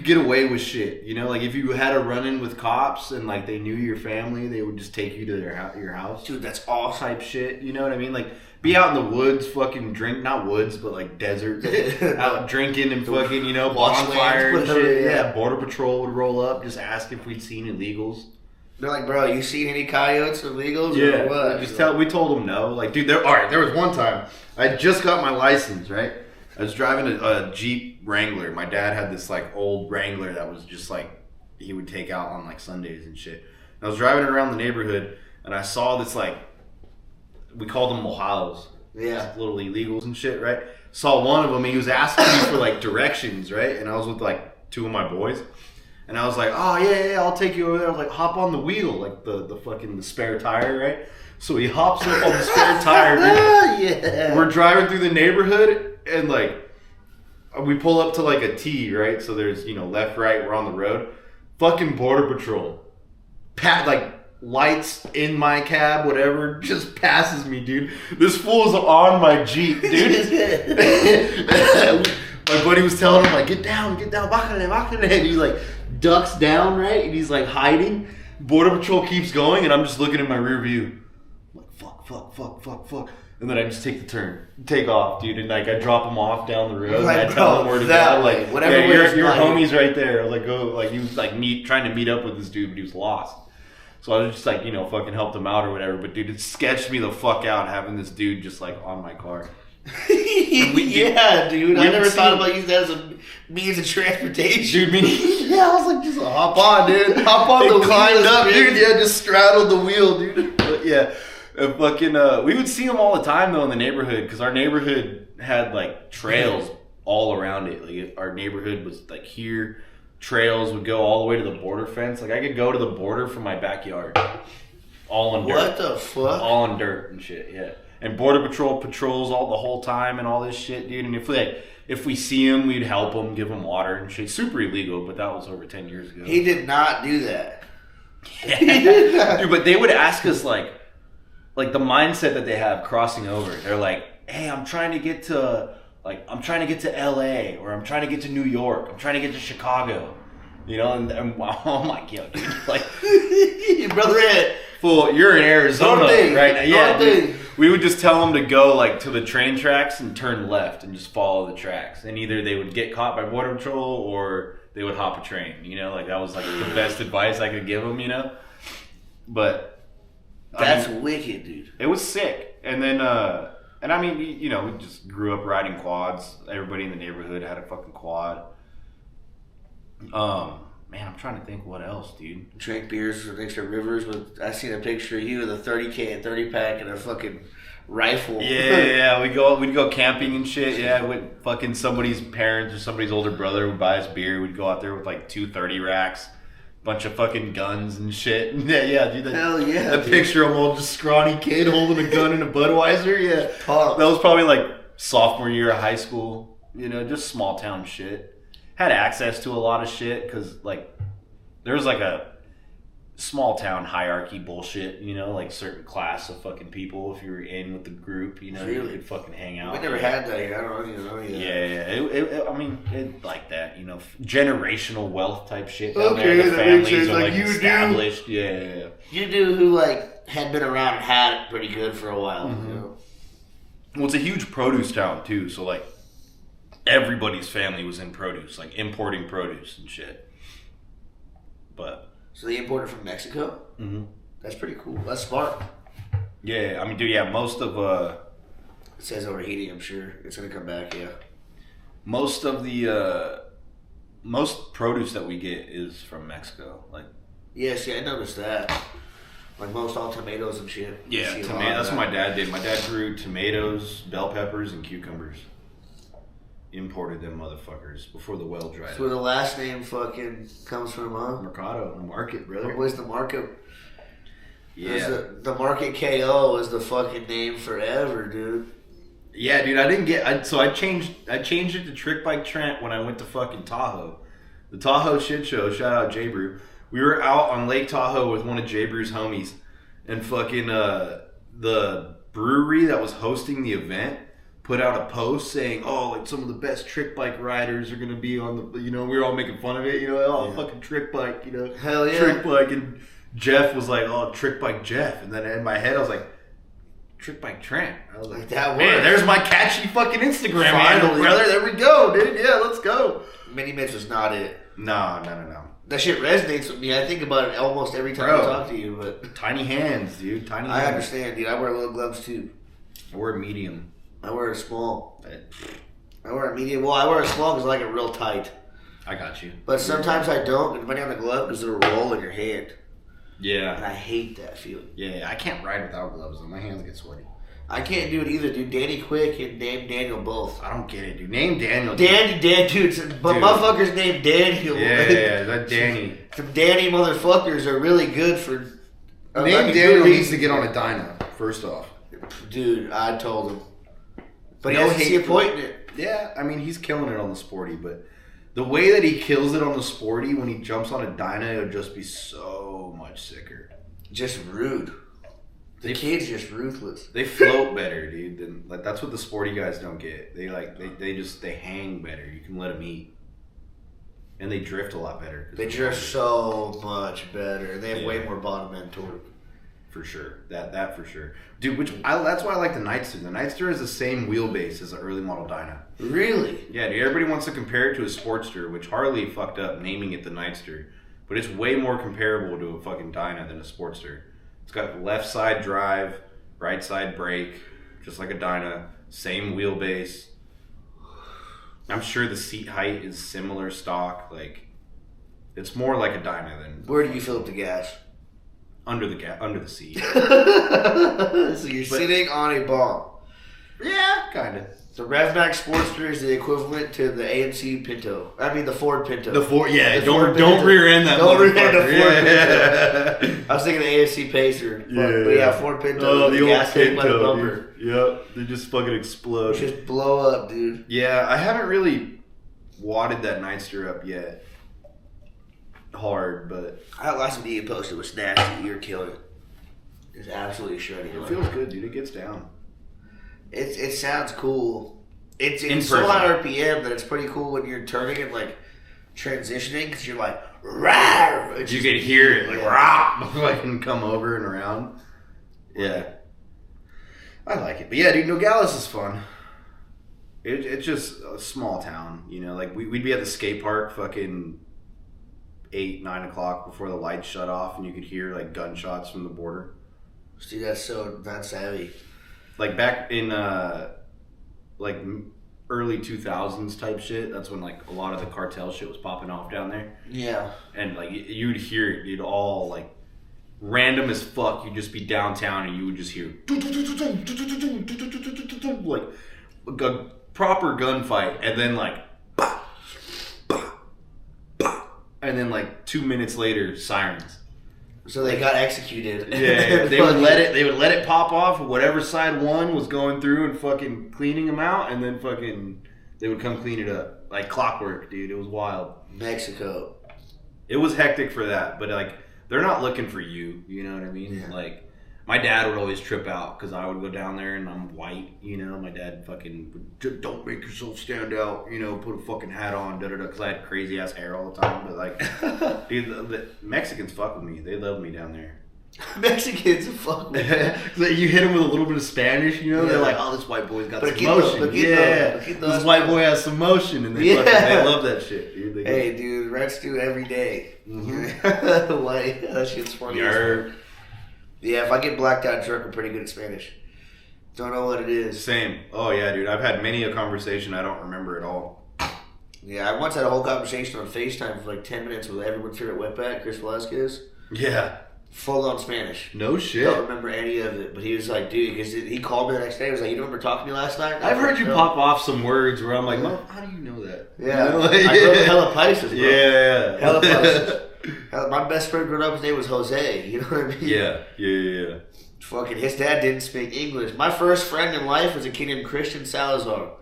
get away with shit. You know, like if you had a run in with cops and like they knew your family, they would just take you to your house. Dude, that's awesome. Type shit. You know what I mean? Like, be out in the woods, fucking drink, not woods, but like desert, out drinking and fucking, you know, bonfire and shit. Yeah, Border Patrol would roll up, just ask if we'd seen illegals. They're like, bro, you seen any coyotes or illegals Yeah, or what? we told them no. Like, dude, there was one time, I just got my license, right? I was driving a Jeep Wrangler. My dad had this like old Wrangler that was just like, he would take out on like Sundays and shit. And I was driving it around the neighborhood and I saw this like, we called them mojados. Yeah. Little illegals and shit, right? Saw one of them and he was asking me for like directions, right? And I was with like two of my boys. And I was like, oh yeah, I'll take you over there. I was like, hop on the wheel, like the spare tire, right? So he hops up on the spare tire, dude. Yeah. We're driving through the neighborhood and like, we pull up to like a T, right? So there's, you know, left, right, we're on the road. Fucking Border Patrol. Like, lights in my cab, whatever, just passes me, dude. This fool's on my Jeep, dude. My buddy was telling him, like, get down, bájale. And he, like, ducks down, right? And he's, like, hiding. Border Patrol keeps going, and I'm just looking in my rear view. I'm like, fuck. And then I just take off, dude, and like I drop them off down the road. Like, and I tell them where to go. Like, whatever. Yeah, your homie's right there. Like, go. Like, he was like trying to meet up with this dude, but he was lost. So I was just like, fucking helped him out or whatever. But dude, it sketched me the fuck out having this dude just like on my car. Dude. I never thought about using that as a means of transportation. Dude, I was like, just hop on, dude. Hop on the climbed up, dude. Yeah, just straddled the wheel, dude. But yeah. Fucking, we would see them all the time though in the neighborhood because our neighborhood had like trails all around it. Like our neighborhood was like here, trails would go all the way to the border fence. Like I could go to the border from my backyard, all in dirt. What the fuck? All in dirt and shit. Yeah, and border patrol patrols all the whole time and all this shit, dude. And if we see him, we'd help him, give him water and shit. Super illegal, but that was over 10 years ago. He did not do that. Yeah. Dude, but they would ask us like the mindset that they have crossing over. They're like, hey, I'm trying to get to LA, or I'm trying to get to New York, I'm trying to get to Chicago. And oh my god, dude. Like, brother Ed. Fool, you're in Arizona right now. Yeah, dude. We would just tell them to go like to the train tracks and turn left and just follow the tracks. And either they would get caught by border patrol or they would hop a train. Like that was like the best advice I could give them. But that's wicked, dude. It was sick. And then, we just grew up riding quads. Everybody in the neighborhood had a fucking quad. Man, I'm trying to think what else, dude. Drank beers next to rivers. I seen a picture of you with a 30K and 30 pack and a fucking rifle. Yeah. We'd go camping and shit. Yeah, with fucking somebody's parents or somebody's older brother would buy us beer. We'd go out there with like 2 30 racks. Bunch of fucking guns and shit. Yeah, dude. Hell yeah. That picture of an old, just scrawny kid holding a gun in a Budweiser. Yeah. Pop. That was probably like sophomore year of high school. Just small town shit. Had access to a lot of shit because like there was like a small town hierarchy bullshit. Like certain class of fucking people. If you were in with the group, really? You could fucking hang out. We never had that here. I don't know yet. Yeah. It like that. Generational wealth type shit. Down Okay, there. The that makes families sense. are Like you established. Yeah. You do who like had been around and had it pretty good for a while. Mm-hmm. Well, it's a huge produce town too. So like everybody's family was in produce, like importing produce and shit. But so they imported from Mexico. Mm-hmm. That's pretty cool. That's smart. Yeah, dude. Yeah, most of it says overheating. I'm sure it's gonna come back. Yeah. Most of the most produce that we get is from Mexico. Like. Yeah, see, I noticed that. Like most all tomatoes and shit. Yeah, that's what my dad did. My dad grew tomatoes, bell peppers, and cucumbers. Imported them motherfuckers before the well dried. That's where the last name fucking comes from, huh? Mercado, the market, brother. Where's the market? Yeah. The market KO is the fucking name forever, dude. Yeah, dude, I changed it to Trick Bike Trent when I went to fucking Tahoe. The Tahoe shit show, shout out J Brew. We were out on Lake Tahoe with one of J Brew's homies, and fucking the brewery that was hosting the event put out a post saying, like some of the best trick bike riders are gonna be on the, we were all making fun of it, fucking trick bike, hell yeah, trick bike, and Jeff was like, trick bike Jeff, and then in my head I was like, Trick Bike Trent. I was like, that man, there's my catchy fucking Instagram handle, brother. There we go, dude. Yeah, let's go. Mini Mitch was not it. No. That shit resonates with me. I think about it almost every time I talk to you. But tiny hands, dude. Tiny hands. I understand, dude. I wear little gloves too. I wear a medium. I wear a small. I wear a medium. Well, I wear a small because I like it real tight. I got you. But sometimes I don't, depending on the glove, because it'll roll in your hand. Yeah. And I hate that feeling. Yeah, I can't ride without gloves on. My hands get sweaty. I can't do it either, dude. Danny Quick and Name Daniel both. I don't get it, dude. Name Daniel. Dan, dude. But motherfuckers named Daniel. Yeah, that Danny. Some Danny motherfuckers are really good for... Name Daniel needs to get on a dyno, first off. Dude, I told him. But he doesn't see a point in it. Yeah, I mean, he's killing it on the Sporty, but the way that he kills it on the Sporty when he jumps on a dyno, it'll just be so much sicker. Just rude. The kid's just ruthless. They float better, dude. That's what the Sporty guys don't get. They hang better. You can let them eat, and they drift a lot better. They drift so much better. They have way more bottom end torque. For sure. That for sure. Dude, that's why I like the Nightster. The Nightster is the same wheelbase as an early model Dyna. Really? Yeah, dude. Everybody wants to compare it to a Sportster, which Harley fucked up naming it the Nightster. But it's way more comparable to a fucking Dyna than a Sportster. It's got left side drive, right side brake, just like a Dyna. Same wheelbase. I'm sure the seat height is similar stock. Like, it's more like a Dyna than... Where do you fill up the gas? Under the seat. So you're sitting on a bomb. Yeah, kind of. The RevMax Sportster is the equivalent to the AMC Pinto. I mean, the Ford Pinto. Don't rear end that. Don't rear end the Ford Pinto. I was thinking the AMC Pacer. But yeah, Ford Pinto. Oh, the old gas tank by the Pinto, bumper. dude. Yep, they just fucking explode. Just blow up, dude. Yeah, I haven't really wadded that Nightster up yet. Hard, but That last video you posted was nasty. You're killing it. It's absolutely shredding. It feels good, dude. It gets down. It sounds cool. It's so person. high RPM that it's pretty cool when you're turning and like transitioning because you're like, rawr! You can hear it like rah, like and come over and around. Yeah, I like it. But yeah, dude, Nogales is fun. It's just a small town, you know. Like we'd be at the skate park, fucking 8, 9 o'clock before the lights shut off, and you could hear like gunshots from the border. See, that's heavy. Like back in like early 2000s type shit. That's when like a lot of the cartel shit was popping off down there. Yeah. And like you'd hear it, dude, all like random as fuck. You'd just be downtown and you would just hear like a proper gunfight, and then like and then like 2 minutes later, sirens. So they got executed. Yeah, they would let it pop off. Whatever side one was going through and fucking cleaning them out, and then fucking they would come clean it up like clockwork, dude. It was wild. Mexico. It was hectic for that, but like they're not looking for you. You know what I mean? Yeah. Like my dad would always trip out because I would go down there and I'm white. You know, my dad fucking don't make yourself stand out. You know, put a fucking hat on, da da da. Because I had crazy ass hair all the time. But like, dude, the Mexicans fuck with me. They love me down there. Mexicans fuck with me. You hit them with a little bit of Spanish, you know. Yeah. They're like, "Oh, this white boy's got some Poquito, motion." poquito. This white boy has some motion, and they love that shit, dude. Hey, dude, Reds do every day. Mm-hmm. Like, that shit's funny. Yarr. Yeah, if I get blacked out drunk, I'm pretty good at Spanish. Don't know what it is. Same. Oh yeah, dude. I've had many a conversation I don't remember at all. Yeah, I once had a whole conversation on FaceTime for like 10 minutes with everyone's favorite wetback, Chris Velasquez. Yeah. Full on Spanish. No shit. Don't remember any of it, but he was like, dude, because he called me the next day. He was like, you remember talking to me last night? I've heard you pop off some words where I'm like, Mom, how do you know that? Yeah. You know? I grew up in hella Pisces, bro. Yeah. Hella Pisces. My best friend growing up, his name was Jose. You know what I mean? Yeah. Fucking, his dad didn't speak English. My first friend in life was a kid named Christian Salazar.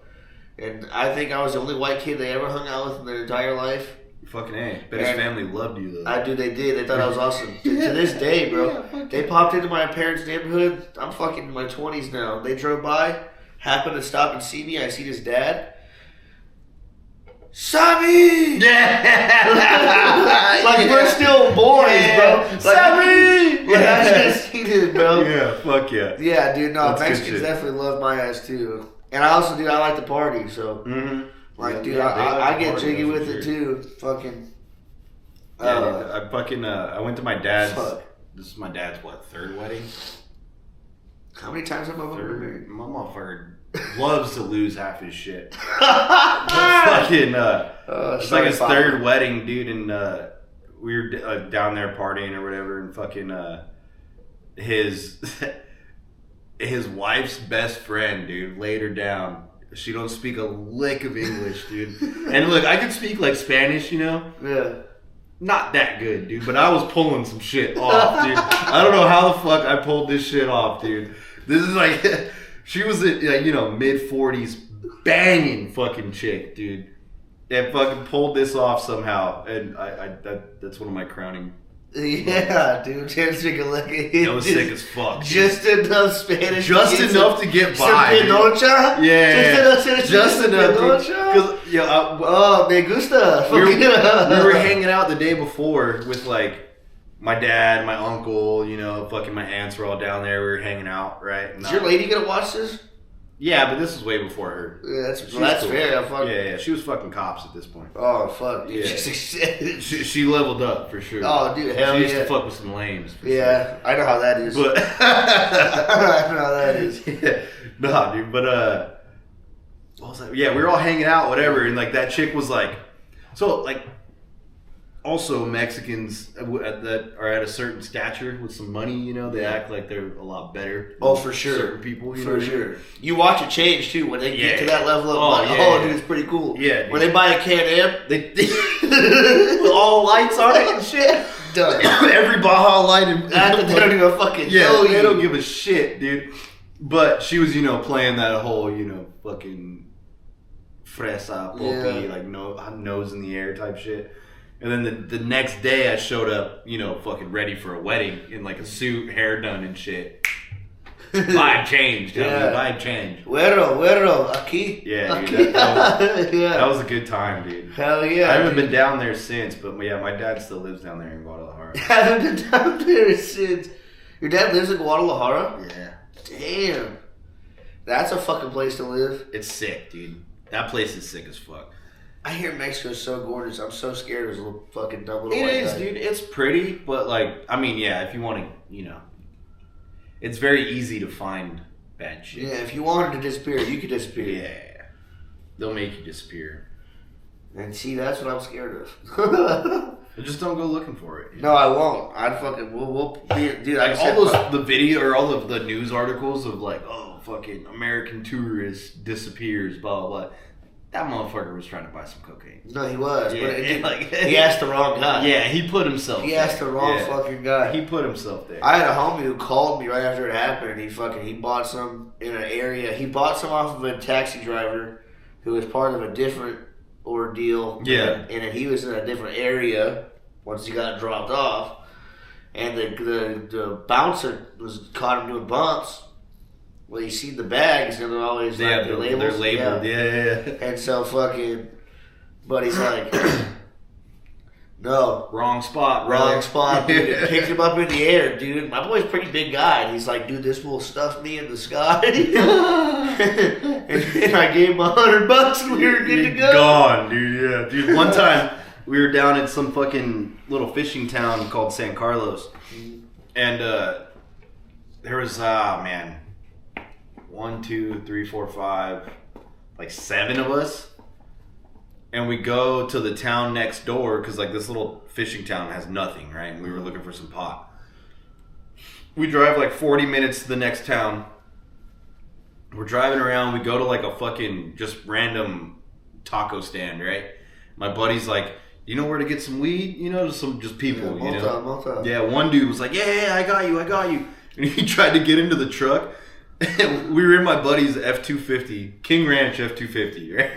And I think I was the only white kid they ever hung out with in their entire life. Fucking A. Bet his family loved you, though. They did. They thought I was awesome. To this day, bro. They popped into my parents' neighborhood. I'm fucking in my 20s now. They drove by, happened to stop and see me. I see his dad. Sammy! Yeah! Like, we're still boys, bro. Like, Sammy! Like, I just seen it, bro. Yeah, fuck yeah. Yeah, dude, no, That's Mexicans definitely love my ass, too. And I also, dude, I like to party, so. Mm-hmm. Like, yeah, dude, yeah, I get party, jiggy with sure. it, too. Fucking. Yeah, I went to my dad's. Fuck. This is my dad's, third wedding? How many times have my mom been married? My motherfucker loves to lose half his shit. Fucking, it's like his third wedding, dude, and we were down there partying or whatever, and fucking his wife's best friend, dude, laid her down. She don't speak a lick of English, dude. And look, I could speak like Spanish, you know. Yeah. Not that good, dude, but I was pulling some shit off, dude. I don't know how the fuck I pulled this shit off, dude. This is like, she was a, like, you know, mid-40s banging fucking chick, dude. And fucking pulled this off somehow. And that's one of my crowning. Yeah, dude. Can't speak a lick of it. That was sick as fuck. Just enough Spanish. Just enough to get by. Some pinocha? Yeah. Just enough. Because, oh, me gusta. We were hanging out the day before with like my dad, my uncle, you know, fucking my aunts were all down there. We were hanging out, right? Is your lady gonna watch this? Yeah, but this was way before her. Yeah, that's cool. Fair. Yeah, she was fucking cops at this point. Oh, fuck, dude. Yeah. she leveled up, for sure. Oh, dude, hell She used to fuck with some lames. Yeah, sure. I know how that is. But I know how that is. Yeah. Nah, dude, but, what was that? Yeah, we were all hanging out, whatever, and, like, that chick was, like, so, like, also, Mexicans that are at a certain stature with some money, you know, they act like they're a lot better. Oh, for sure. Certain people, you know. For sure. You watch it change, too, when they get to that level of money. Dude, it's pretty cool. Yeah. Dude. When they buy a Can-Am, with all lights on it and shit. Done. Every Baja light. They don't even fucking know they you. don't give a shit, dude. But she was, you know, playing that whole, you know, fucking fresa, poppy, like nose in the air type shit. And then the next day I showed up, you know, fucking ready for a wedding in like a suit, hair done and shit. Vibe changed. Vibe changed. Güero, aquí. Yeah, dude. That was a good time, dude. Hell yeah. I haven't been down there since, but yeah, my dad still lives down there in Guadalajara. I haven't been down there since. Your dad lives in Guadalajara? Yeah. Damn. That's a fucking place to live. It's sick, dude. That place is sick as fuck. I hear Mexico's so gorgeous. I'm so scared of this little fucking dumb little white guy. It is, dude. It's pretty, but like, I mean, yeah, if you want to, you know, it's very easy to find bad shit. Yeah, if you wanted to disappear, you could disappear. Yeah. They'll make you disappear. And see, that's what I'm scared of. Just don't go looking for it. No, I won't. I'd fucking, we'll be, dude. Like all those, the video or all of the news articles of like, oh, fucking American tourist disappears, blah, blah, blah. That motherfucker was trying to buy some cocaine. No, he was. Yeah, but he asked the wrong guy. Yeah, he put himself He asked the wrong fucking guy. He put himself there. I had a homie who called me right after it happened, and he bought some in an area. He bought some off of a taxi driver who was part of a different ordeal. Yeah. And then he was in a different area once he got dropped off. And the bouncer caught him doing bumps. Well, you see the bags, and they're always like the labels. They're labeled, yeah. And so fucking, buddy's like, no. Wrong spot, Wrong spot, dude. Picked him up in the air, dude. My boy's a pretty big guy, and he's like, dude, this will stuff me in the sky. and I gave him $100, and we were good to go. Gone, dude, yeah. Dude, one time, we were down in some fucking little fishing town called San Carlos. And there was, 1, 2, 3, 4, 5, like 7 of us. And we go to the town next door because like this little fishing town has nothing, right? And we were looking for some pot. We drive like 40 minutes to the next town. We're driving around. We go to like a fucking just random taco stand, right? My buddy's like, you know where to get some weed? You know, just people, you know? Multi. Yeah, one dude was like, yeah, I got you. And he tried to get into the truck. We were in my buddy's F-250, King Ranch F-250, right?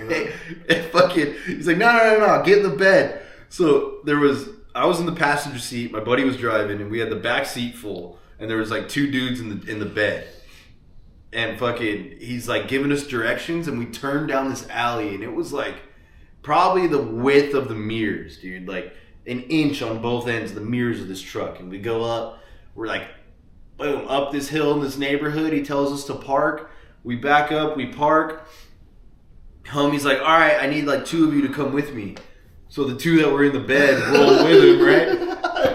And fucking, he's like, no, get in the bed. So I was in the passenger seat, my buddy was driving, and we had the back seat full, and there was like 2 dudes in the bed. And fucking, he's like giving us directions, and we turned down this alley, and it was like probably the width of the mirrors, dude. Like an inch on both ends of the mirrors of this truck. And we go up, we're like, boom, up this hill in this neighborhood. He tells us to park. We back up, we park. Homie's like, all right, I need like 2 of you to come with me. So the 2 that were in the bed roll with him, right?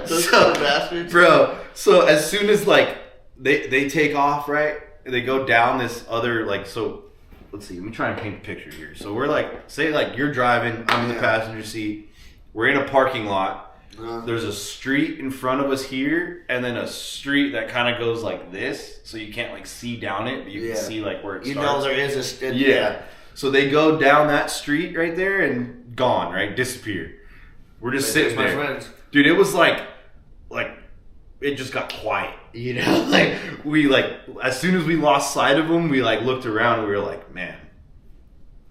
Those bastards. Bro, so as soon as like they take off, right? They go down this other like, so let's see, let me try and paint a picture here. So we're like, say like you're driving, I'm in the passenger seat. We're in a parking lot. There's a street in front of us here, and then a street that kind of goes like this, so you can't like see down it, but you can see like where it starts. You know there is a yeah. So they go down that street right there and gone, right? Disappear. We're just sitting there. My friends. Dude, it was like it just got quiet, you know? Like we as soon as we lost sight of them, we like looked around and we were like, man,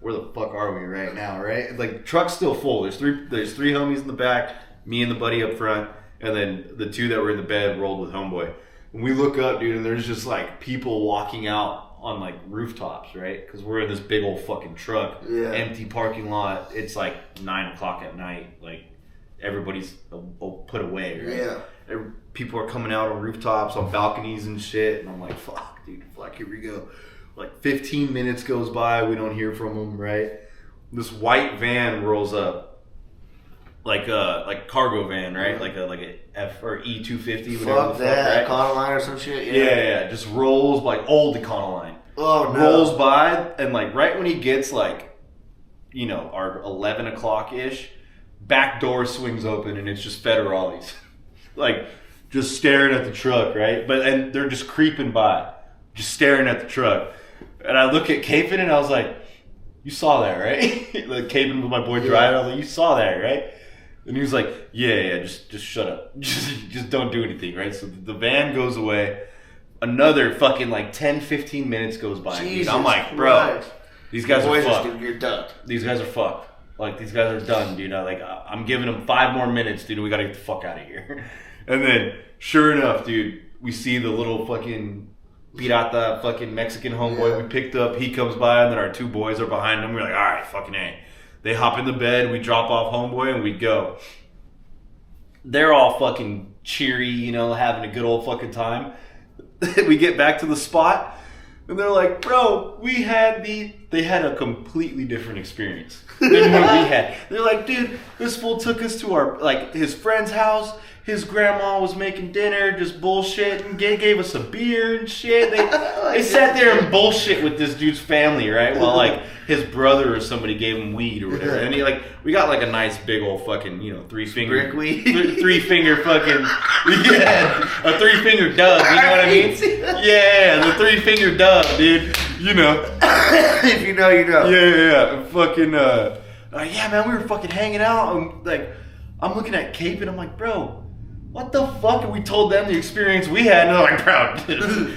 where the fuck are we right now, right? Like truck's still full. There's three homies in the back. Me and the buddy up front, and then the 2 that were in the bed rolled with homeboy. And we look up, dude, and there's just like people walking out on like rooftops, right? Because we're in this big old fucking truck, empty parking lot. It's like 9 o'clock at night, like everybody's put away, right? Yeah. People are coming out on rooftops, on balconies and shit. And I'm like, fuck, dude, here we go. Like 15 minutes goes by, we don't hear from them, right? This white van rolls up, like cargo van, right? Like a F or E250, whatever. Fuck that, Econoline or some shit. Yeah. Just rolls like old Econoline. Oh no. Rolls by, and like right when he gets like, our 11 o'clock ish, back door swings open and it's just federales, like just staring at the truck, right? And they're just creeping by, just staring at the truck. And I look at Capon and I was like, you saw that, right? Like Capon with my boy driving, I was like, you saw that, right? And he was like, yeah, just shut up. Just don't do anything, right? So the van goes away. Another fucking like 10, 15 minutes goes by. Jesus I'm like, bro, Christ. These guys are fucked. Dude, you're done. These guys are fucked. Like, these guys are done, dude. I'm giving them 5 more minutes, dude. We gotta get the fuck out of here. And then, sure enough, dude, we see the little fucking pirata fucking Mexican homeboy we picked up. He comes by, and then our 2 boys are behind him. We're like, all right, fucking A. They hop in the bed, we drop off homeboy, and we go. They're all fucking cheery, having a good old fucking time. We get back to the spot, and they're like, bro, they had a completely different experience than what we had. They're like, dude, this fool took us to his friend's house. His grandma was making dinner, just bullshit, and gave us a beer and shit. They sat there and bullshit with this dude's family, right? While like his brother or somebody gave him weed or whatever. And we got like a nice big old fucking, 3-finger brick weed, 3-finger fucking, a 3-finger dub. You know what I mean? Yeah, the 3-finger dub, dude. If you know, you know. Yeah. Fucking, yeah, man, we were fucking hanging out. And, I'm looking at Cape and I'm like, bro, what the fuck? And we told them the experience we had, and they're like, bro,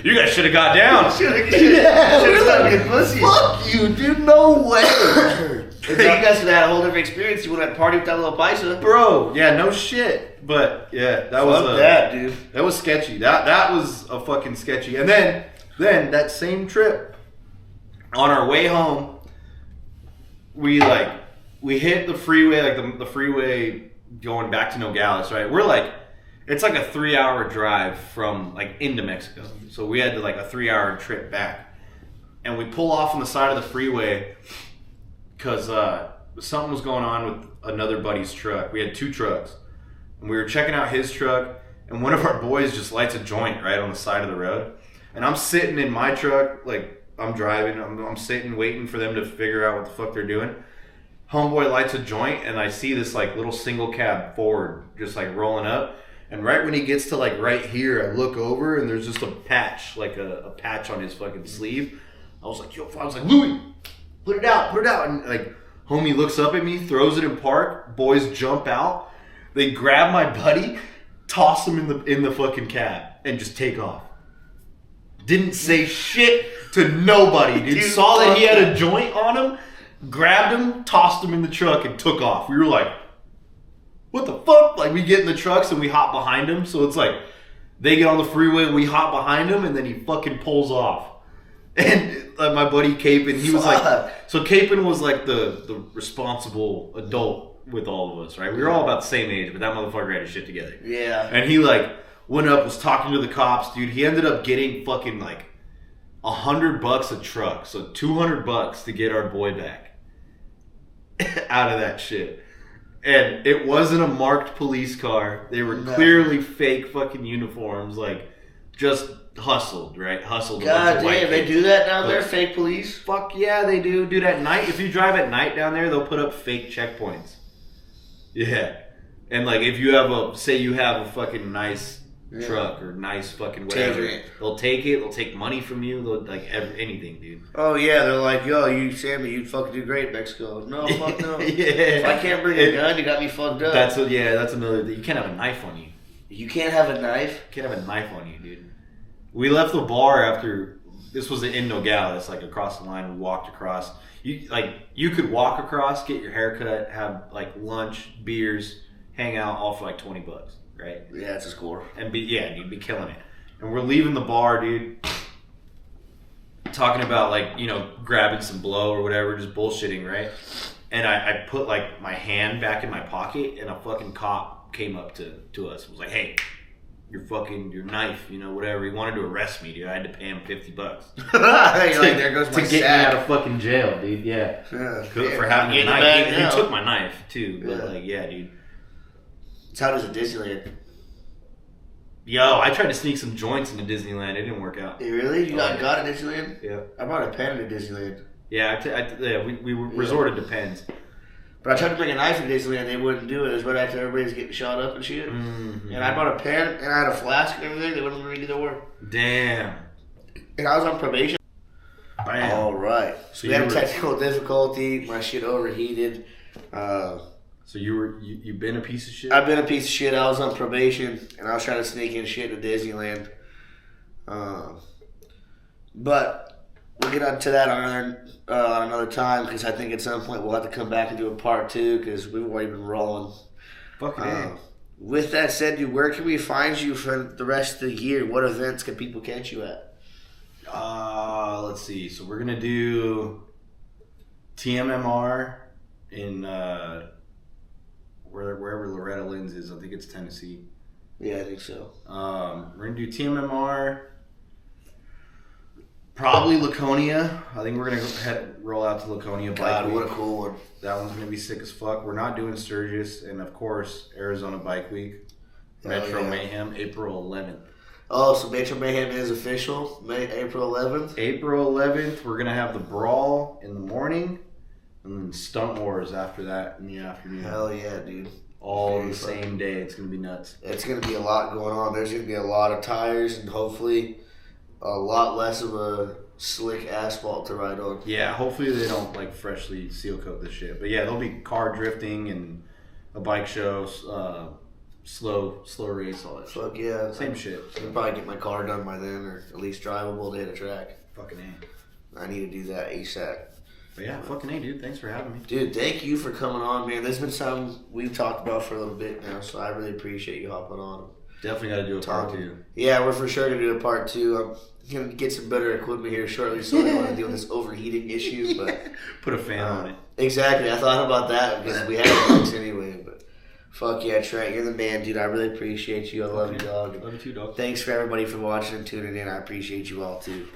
you guys should have got down. Should have let me pussy. Fuck you, dude. No way. If you guys would have had a whole different experience, you would have party with that little paisa. Bro, yeah, no shit. But, yeah, that was dude. That was sketchy. That was a fucking sketchy. And then that same trip, on our way home, we hit the freeway, the freeway going back to Nogales, right? It's like a 3-hour drive from into Mexico. So we had a 3-hour trip back. And we pull off on the side of the freeway because something was going on with another buddy's truck. We had 2 trucks. And we were checking out his truck, and one of our boys just lights a joint right on the side of the road. And I'm sitting in my truck, I'm driving, I'm sitting waiting for them to figure out what the fuck they're doing. Homeboy lights a joint, and I see this little single cab Ford just rolling up. And right when he gets to right here, I look over and there's just a patch, a patch on his fucking sleeve. I was like, Louis, put it out. And homie looks up at me, throws it in park. Boys jump out. They grab my buddy, toss him in the fucking cab, and just take off. Didn't say shit to nobody, dude. Saw that he had a joint on him. Grabbed him, tossed him in the truck, and took off. We were like, what the fuck? We get in the trucks and we hop behind him. So it's they get on the freeway, we hop behind him, and then he fucking pulls off. And my buddy Capon, he was so Capon was the responsible adult with all of us, right? We were all about the same age, but that motherfucker had his shit together. Yeah. And he went up, was talking to the cops, dude. He ended up getting fucking $100 a truck. So $200 to get our boy back out of that shit. And it wasn't a marked police car. They were clearly fake fucking uniforms, just hustled, right? Hustled. God damn, they do that down there, fake police? Fuck yeah, they do. Dude, at night, if you drive at night down there, they'll put up fake checkpoints. Yeah. And if you have say you have a fucking nice truck or nice fucking whatever, they'll take it. They'll take money from you. They'll anything, dude. Oh yeah, they're like, yo, you Sammy, you fucking do great in Mexico. No, fuck no. Yeah. If I can't bring a gun, you got me fucked up. That's another thing. You can't have a knife on you. You can't have a knife? You can't have a knife on you, dude. We left the bar after this was in Nogales, across the line. We walked across. You could walk across, get your haircut, have lunch, beers, hang out, all for $20. Right? Yeah, it's a score. And you'd be killing it. And we're leaving the bar, dude. Talking about grabbing some blow or whatever, just bullshitting, right? And I put my hand back in my pocket, and a fucking cop came up to us. Was like, hey, your knife, whatever. He wanted to arrest me, dude. I had to pay him $50 there goes my to get me out of fucking jail, dude. Yeah, for having a knife. He took my knife too, but dude. So how does it Disneyland? Yo, I tried to sneak some joints into Disneyland. It didn't work out. You really? You got at Disneyland? Yeah. I bought a pen at Disneyland. Yeah, we resorted to pens. But I tried to bring a knife in Disneyland, they wouldn't do it. It was right after everybody was getting shot up and shit. Mm-hmm. And I bought a pen, and I had a flask and everything. They wouldn't let me do the work. Damn. And I was on probation. Bam. All right. So we had a technical difficulty. My shit overheated. So you've been a piece of shit? I've been a piece of shit. I was on probation, and I was trying to sneak in shit to Disneyland. But we'll get onto that on another time, because I think at some point we'll have to come back and do a part 2, because we've already been rolling. Fucking A. With that said, dude, where can we find you for the rest of the year? What events can people catch you at? Let's see. So we're going to do TMMR in wherever Loretta Lynn's is. I think it's Tennessee. Yeah, I think so. We're going to do TMMR. Probably Laconia. I think we're going to roll out to Laconia. God, what a cool one. That one's going to be sick as fuck. We're not doing Sturgis. And, of course, Arizona Bike Week. Metro Mayhem, April 11th. Oh, so Metro Mayhem is official? April 11th? April 11th, we're going to have the Brawl in the morning. And then Stunt Wars after that in the afternoon. Hell yeah, dude. All the same day. It's going to be nuts. It's going to be a lot going on. There's going to be a lot of tires and hopefully a lot less of a slick asphalt to ride on. Yeah, hopefully they don't freshly seal coat this shit. But yeah, there'll be car drifting and a bike show, slow race, all that shit. Fuck yeah. Same shit. I'll probably get my car done by then, or at least drivable to hit a track. Fucking A. I need to do that ASAP. But yeah, fucking A, dude. Thanks for having me. Dude, thank you for coming on, man. This has been something we've talked about for a little bit now, so I really appreciate you hopping on. Definitely got to do a part 2. Yeah, we're for sure going to do a part 2. I'm going to get some better equipment here shortly, so I don't want to deal with this overheating issue. But put a fan on it. Exactly. I thought about that because we have bugs anyway. But fuck yeah, Trent. You're the man, dude. I really appreciate you. I love you, dog. Love you too, dog. Thanks for everybody for watching and tuning in. I appreciate you all, too.